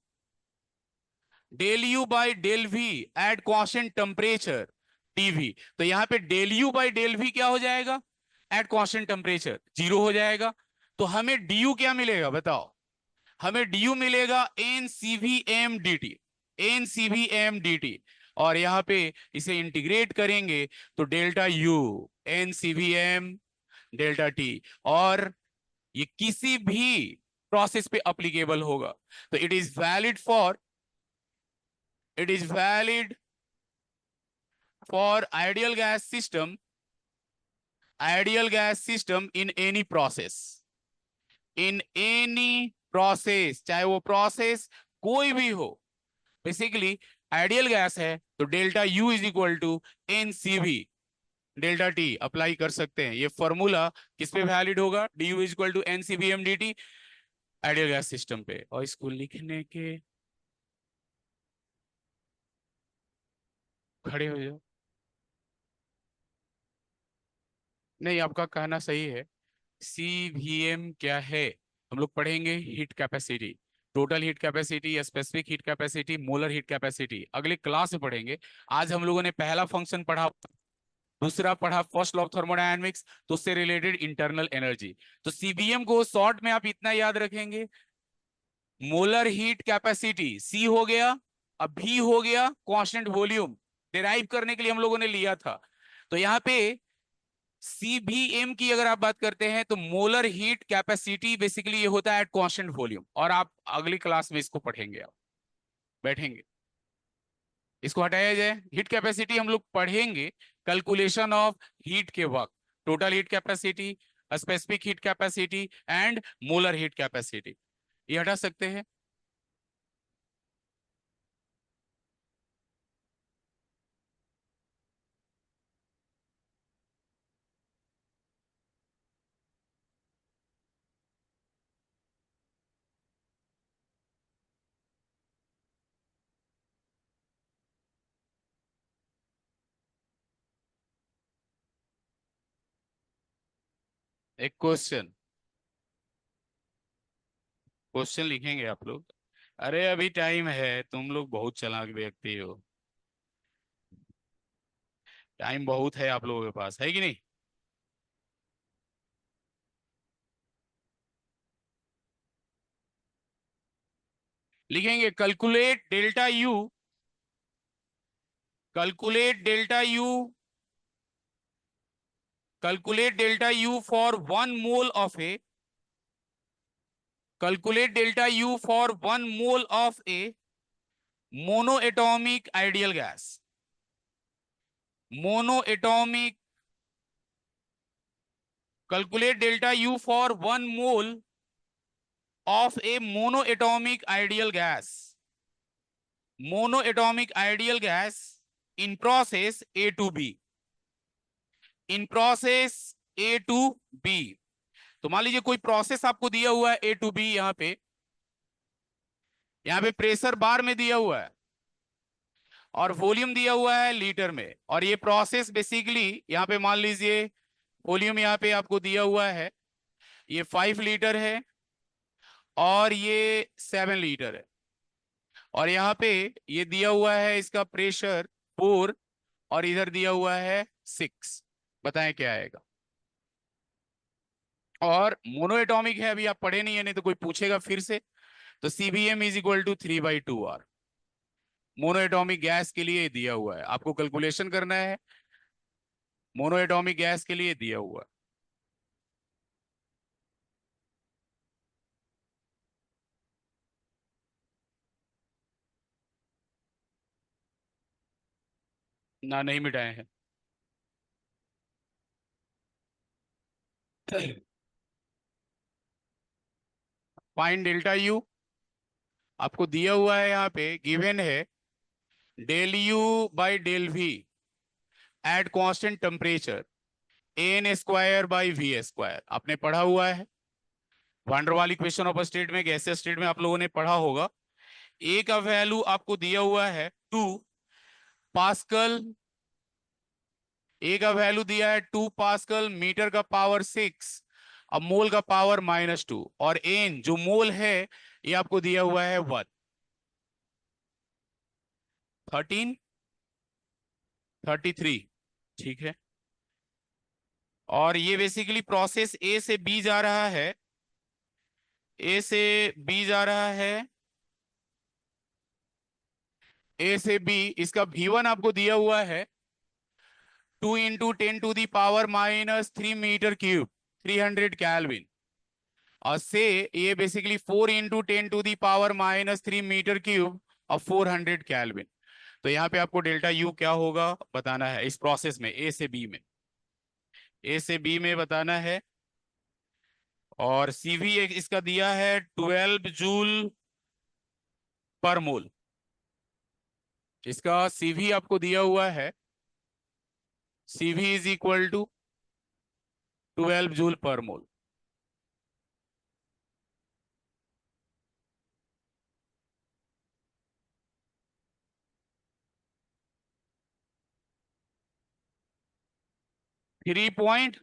del U by del V at constant temperature TV. तो यहाँ पे del U by del V क्या हो जाएगा, एट कांस्टेंट टेम्परेचर जीरो हो जाएगा। तो हमें डी यू क्या मिलेगा बताओ, हमें डी यू मिलेगा N C V M D T, N C V M D T. और यहाँ पे इसे इंटीग्रेट करेंगे तो delta U N C V M delta T. और ये किसी भी प्रोसेस पे अप्लीकेबल होगा, तो it is valid for It is valid for ideal gas system in any process. In any process, चाहे वो प्रोसेस कोई भी हो, बेसिकली आइडियल गैस है तो delta U is equal to NCV delta T apply कर सकते हैं। ये फॉर्मूला किस पे वैलिड होगा? DU is equal to NCV MDT ideal gas system पे। और इसको लिखने के खड़े हो जाओ। नहीं, आपका कहना सही है। CVM क्या है? हम लोग पढ़ेंगे heat capacity, total heat capacity, specific heat capacity, molar heat capacity अगले क्लास में पढ़ेंगे। आज हम लोगों ने पहला फंक्शन पढ़ा, दूसरा पढ़ा फर्स्ट लॉ ऑफ थर्मोडायनामिक्स, तो उससे रिलेटेड इंटरनल एनर्जी। तो सीबीएम को शॉर्ट में आप इतना याद रखेंगे, मोलर हीट कैपेसिटी सी हो गया, अब भी हो गया कांस्टेंट वॉल्यूम, डिराइव करने के लिए हम लोगों ने लिया था। तो यहाँ पे सीबीएम की अगर आप बात करते हैं तो मोलर हीट कैपेसिटी बेसिकली ये होता है एट कांस्टेंट वॉल्यूम। और आप अगली क्लास में इसको पढ़ेंगे, आप बैठेंगे, इसको हटाया जाए। हीट कैपेसिटी हम लोग पढ़ेंगे कैलकुलेशन ऑफ हीट के वक्त, total heat capacity, specific heat capacity and molar heat capacity, ये हटा सकते हैं। एक क्वेश्चन, क्वेश्चन लिखेंगे आप लोग। अरे अभी टाइम है, तुम लोग बहुत चालाक व्यक्ति हो, टाइम बहुत है आप लोगों के पास, है कि नहीं? लिखेंगे calculate delta U, calculate delta U for 1 mole of a, calculate delta U for 1 mole of a monoatomic ideal gas, monoatomic, calculate delta U for 1 mole of a monoatomic ideal gas, monoatomic ideal gas in process A to B, in process A to B। तो मान लीजिए कोई process आपको दिया हुआ है A to B, यहाँ पे प्रेशर बार में दिया हुआ है और वॉल्यूम दिया हुआ है लीटर में। और ये प्रोसेस बेसिकली यहाँ पे मान लीजिए वॉल्यूम यहाँ पे आपको दिया हुआ है, ये 5 लीटर है और ये 7 लीटर है। और यहाँ पे ये दिया हुआ है इसका प्रेशर 4 और इधर दिया हुआ है 6। बताएं क्या आएगा? और मोनोएटॉमिक है, अभी आप पढ़े नहीं है, नहीं तो कोई पूछेगा फिर से। तो CVM is equal to 3/2R, monoatomic gas के लिए दिया हुआ है, आपको कैलकुलेशन करना है, मोनोएटॉमिक गैस के लिए दिया हुआ है। ना, नहीं मिटाए हैं। फाइंड डेल्टा यू, आपको दिया हुआ है, यहाँ पे गिवन है del U by del V at constant temperature N square by V square, आपने पढ़ा हुआ है। वांडरवाल इक्वेशन ऑफ स्टेट में, गैसियस स्टेट में आप लोगों ने पढ़ा होगा। ए का वैल्यू आपको दिया हुआ है 2 पास्कल, ए का वैल्यू दिया है 2 पास्कल, मीटर का पावर 6, अब मोल का पावर -2, और एन जो मोल है ये आपको दिया हुआ है 1333, ठीक है। और ये बेसिकली प्रोसेस ए से बी जा रहा है, ए से बी जा रहा है, ए से बी, इसका V1 आपको दिया हुआ है 2 × 10⁻³300 केल्विन, और से ये बेसिकली 4 × 10⁻³ मीटर क्यूब और 400 केल्विन। तो यहाँ पे आपको डेल्टा यू क्या होगा बताना है इस प्रोसेस में, ए से बी में, ए से बी में बताना है। और सीवी इसका दिया है 12 जूल पर मोल। इसका सीवी आपको दिया हुआ है, CV is equal to 12 joule per mole. Three point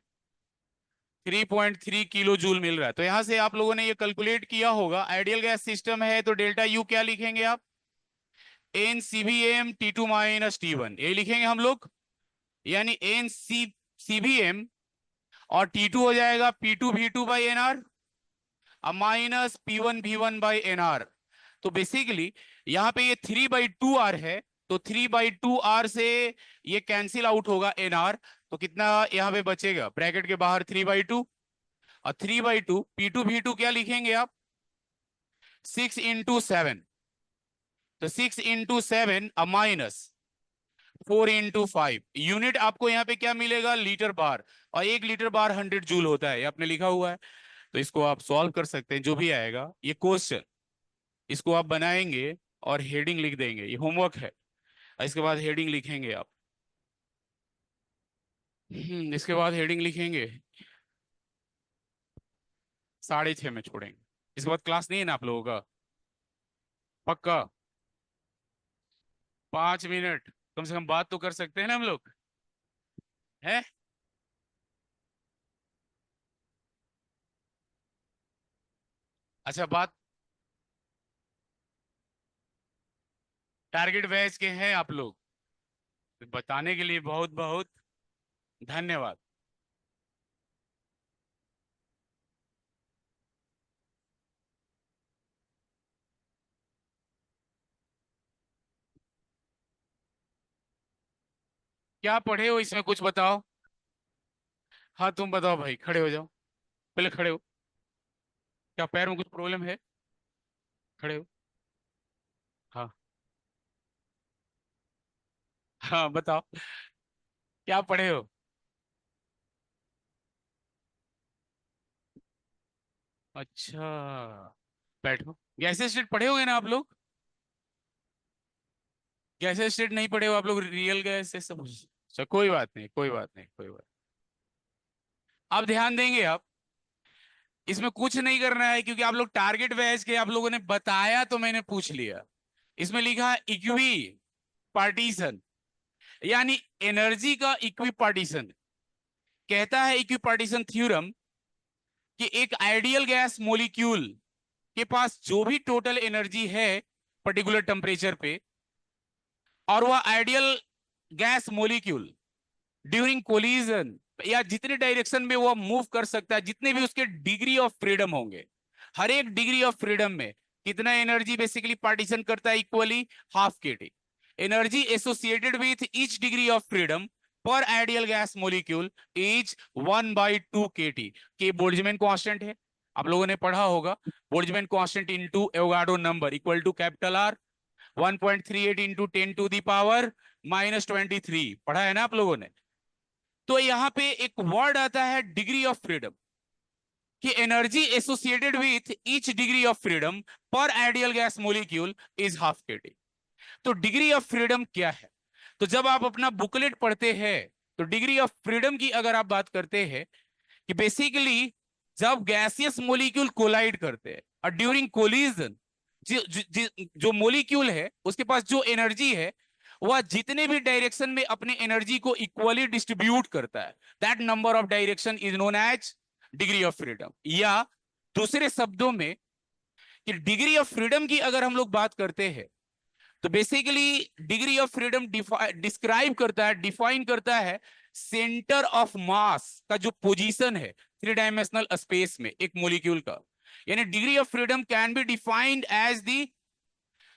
3.3 kilo joule मिल रहा है। तो यहां से आप लोगों ने ये कैलकुलेट किया होगा, आइडियल गैस सिस्टम है तो डेल्टा यू क्या लिखेंगे आप, N CBM T2 minus T1, ये लिखेंगे हम लोग। यानी एन सीबीएम और T2 हो जाएगा P2 V2 by NR minus P1 V1 by NR. तो बेसिकली यहाँ पे ये 3/2 R है, तो 3/2 R से ये कैंसिल आउट होगा एनआर। तो कितना यहाँ पे बचेगा, ब्रैकेट के बाहर 3/2, और 3/2 P2 V2 क्या लिखेंगे आप, 6 × 7। तो 6 × 7 माइनस 4 × 5 यूनिट आपको यहाँ पे क्या मिलेगा, लीटर बार। और 1 लीटर बार 100 जूल होता है, ये आपने लिखा हुआ है। तो इसको आप सॉल्व कर सकते हैं, जो भी आएगा ये क्वेश्चन, इसको आप बनाएंगे और हेडिंग लिख देंगे, ये होमवर्क है। इसके बाद हेडिंग लिखेंगे आप, इसके बाद हेडिंग लिखेंगे, 6:30 में छोड़ेंगे। इसके बाद क्लास नहीं है ना आप लोगों का, पक्का? 5 मिनट कम से कम बात तो कर सकते हैं ना हम लोग, है? अच्छा, बात टारगेट बैच के हैं आप लोग, तो बताने के लिए बहुत बहुत धन्यवाद। क्या पढ़े हो इसमें कुछ बताओ। हाँ तुम बताओ भाई, खड़े हो जाओ, पहले खड़े हो। क्या पैर में कुछ प्रॉब्लम है? खड़े हो। हाँ हाँ बताओ, क्या पढ़े हो? अच्छा, बैठो। गैसेस स्टेट पढ़े होगे ना आप लोग? गैसेस स्टेट नहीं पढ़े हो आप लोग, रियल गैस से सब? अच्छा कोई बात नहीं, कोई बात नहीं, कोई बात। आप ध्यान देंगे आप, इसमें कुछ नहीं करना है क्योंकि आप लोग टारगेट बैच के, आप लोगों ने बताया तो मैंने पूछ लिया। इसमें लिखा है इक्वी पार्टीशन, यानी एनर्जी का इक्वी पार्टीशन। कहता है इक्वी पार्टीशन थ्योरम कि एक आइडियल गैस मोलिक्यूल के पास जो भी टोटल एनर्जी है पर्टिकुलर टेम्परेचर पे, और वह ideal gas molecule during collision, या जितने डायरेक्शन में वो मूव कर सकता है, जितने भी उसके डिग्री ऑफ फ्रीडम होंगे, हर एक डिग्री ऑफ फ्रीडम में कितना एनर्जी बेसिकली पार्टीशन करता है, equally half kT। Energy associated with each degree of freedom पर ideal gas molecule is 1/2 kT। K Boltzmann constant है, आप लोगों ने पढ़ा होगा, Boltzmann constant into Avogadro number equal to capital R, 1.38 into 10⁻⁻23 पढ़ा है ना आप लोगों ने? तो यहां पे एक वर्ड आता है डिग्री ऑफ फ्रीडम, कि energy associated with each degree of freedom पर ideal gas molecule is half kT। तो डिग्री ऑफ फ्रीडम क्या है? तो जब आप अपना बुकलेट पढ़ते हैं, तो डिग्री ऑफ फ्रीडम की अगर आप बात करते हैं, कि बेसिकली जब गैसियस मॉलिक्यूल कोलाइड करते हैं और ड्यूरिंग कोलिजन जो मॉलिक्यूल है उसके पास जो एनर्जी है, वह जितने भी डायरेक्शन में अपने एनर्जी को इक्वली डिस्ट्रीब्यूट करता है, that number of direction is known as degree of freedom. या दूसरे शब्दों में, कि डिग्री ऑफ फ्रीडम की अगर हम लोग बात करते हैं, तो basically degree of freedom describe करता है, डिफाइन करता है सेंटर ऑफ मास का जो पोजीशन है 3 डायमेंशनल स्पेस में एक मॉलिक्यूल का। यानी degree of freedom can be defined as the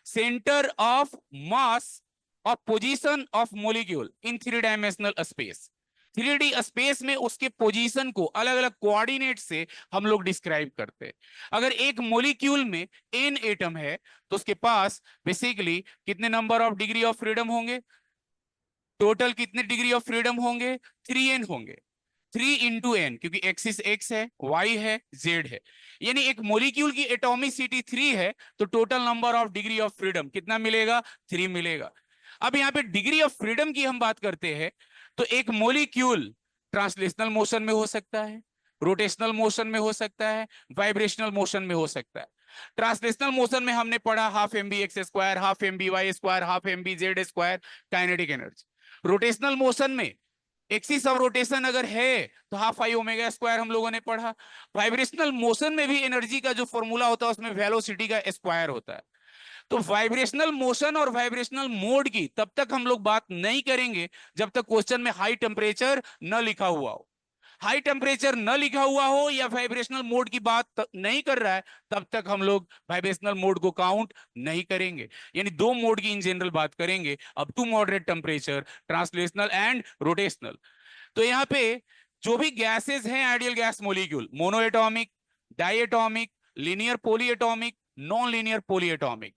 centre of mass और position of molecule in 3 dimensional space. 3D space में उसके पोजीशन को अलग अलग कोऑर्डिनेट से हम लोग डिस्क्राइब करते हैं। अगर एक मोलिक्यूल में n एटम है तो उसके पास बेसिकली कितने number of degree of freedom होंगे, टोटल कितने डिग्री ऑफ फ्रीडम होंगे, 3n होंगे। 3 × n, क्योंकि एक्सिस x है, y है, z है, यानी एक मोलिक्यूल की एटॉमिसिटी 3 है तो total number of degree of freedom कितना मिलेगा, 3 मिलेगा। अब यहाँ पे डिग्री ऑफ फ्रीडम की हम बात करते हैं तो एक मोलिक्यूल ट्रांसलेशनल मोशन में हो सकता है, रोटेशनल मोशन में हो सकता है, वाइब्रेशनल मोशन में हो सकता है। ट्रांसलेशनल मोशन में हमने पढ़ा half M V X square, half M V Y square, half M V Z square kinetic energy. Rotational motion में एक्सिस ऑफ रोटेशन अगर है तो हाफ आई ओमेगा स्क्वायर हम लोगों ने पढ़ा। वाइब्रेशनल मोशन में भी एनर्जी का जो फॉर्मूला होता है उसमें वेलोसिटी का स्क्वायर होता है। तो वाइब्रेशनल मोशन और वाइब्रेशनल मोड की तब तक हम लोग बात नहीं करेंगे जब तक क्वेश्चन में हाई टेम्परेचर न लिखा हुआ हो। हाई टेम्परेचर न लिखा हुआ हो या वाइब्रेशनल मोड की बात नहीं कर रहा है तब तक हम लोग वाइब्रेशनल मोड को काउंट नहीं करेंगे। यानी दो मोड की इन जनरल बात करेंगे, up to moderate temperature, translational and rotational. तो यहाँ पे जो भी गैसेस हैं ideal gas molecule, mono atomic, di atomic, linear poly atomic, non linear poly atomic.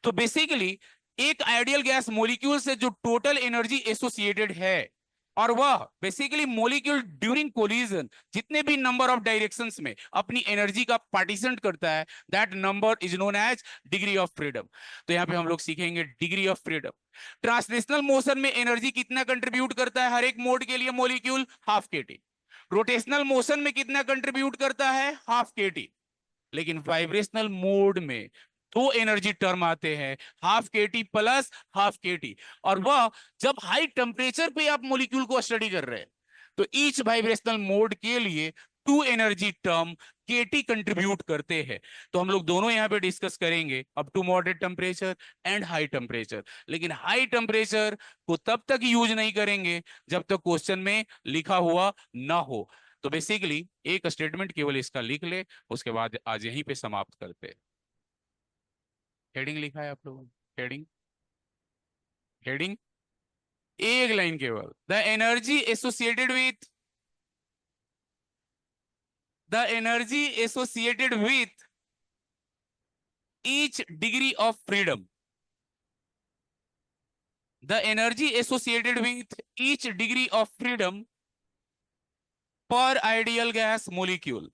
तो बेसिकली एक आइडियल गैस मॉलिक्यूल से जो टोटल एनर्जी एसोसिएटेड है और वह बेसिकली मॉलिक्यूल ड्यूरिंग कोलिजन जितने भी नंबर ऑफ डायरेक्शंस में अपनी एनर्जी का पार्टीशन करता है, that number is known as degree of freedom. तो यहां पे हम लोग सीखेंगे degree of freedom. Translational motion में एनर्जी कितना कंट्रीब्यूट करता है हर एक मोड के लिए molecule, half KT. Rotational motion में कितना कंट्रीब्यूट करता है, हाफ केटी। लेकिन वाइब्रेशनल मोड में दो एनर्जी टर्म आते हैं, हाफ केटी प्लस हाफ केटी। और वह जब हाई टेम्परेचर पे आप मॉलिक्यूल को स्टडी कर रहे हैं तो ईच वाइब्रेशनल मोड के लिए two energy term KT contribute करते हैं। तो हम लोग दोनों यहां पे डिस्कस करेंगे up to moderate temperature and high temperature. लेकिन हाई टेम्परेचर को तब तक यूज नहीं करेंगे जब तक क्वेश्चन में लिखा हुआ ना हो। तो बेसिकली एक स्टेटमेंट केवल इसका लिख ले, उसके बाद आज यहीं पे समाप्त करते हैं। हेडिंग लिखा है आप लोगों ने, हेडिंग, हेडिंग एक लाइन केवल, the energy associated with, the energy associated with each degree of freedom, the energy associated with each degree of freedom पर ideal gas molecule,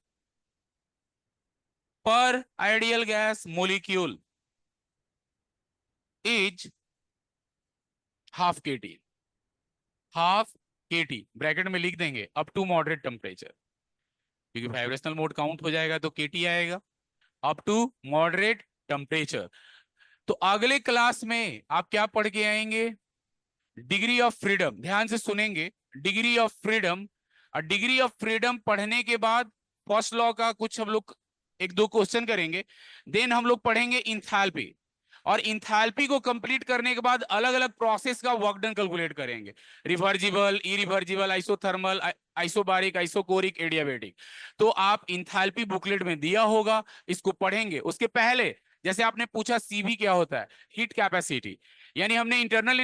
per ideal gas molecule is half KT, half KT bracket में लिख देंगे up to moderate temperature, क्योंकि vibrational mode count हो जाएगा तो केटी आएगा up to moderate temperature. तो अगले क्लास में आप क्या पढ़ के आएंगे, डिग्री ऑफ फ्रीडम। ध्यान से सुनेंगे, डिग्री ऑफ फ्रीडम। और डिग्री ऑफ फ्रीडम पढ़ने के बाद फर्स्ट लॉ का कुछ हम लोग एक दो क्वेश्चन करेंगे। देन हम लोग पढ़ेंगे इंथैल्पी, और इंथैल्पी को कंप्लीट करने के बाद अलग अलग प्रोसेस का वर्क डन कैलकुलेट करेंगे, reversible, irreversible, isothermal, isobaric, isochoric, adiabatic. तो आप इंथैल्पी बुकलेट में दिया होगा, इसको पढ़ेंगे। उसके पहले जैसे आपने पूछा सीवी क्या होता है, हीट कैपेसिटी, यानी हमने इंटरनल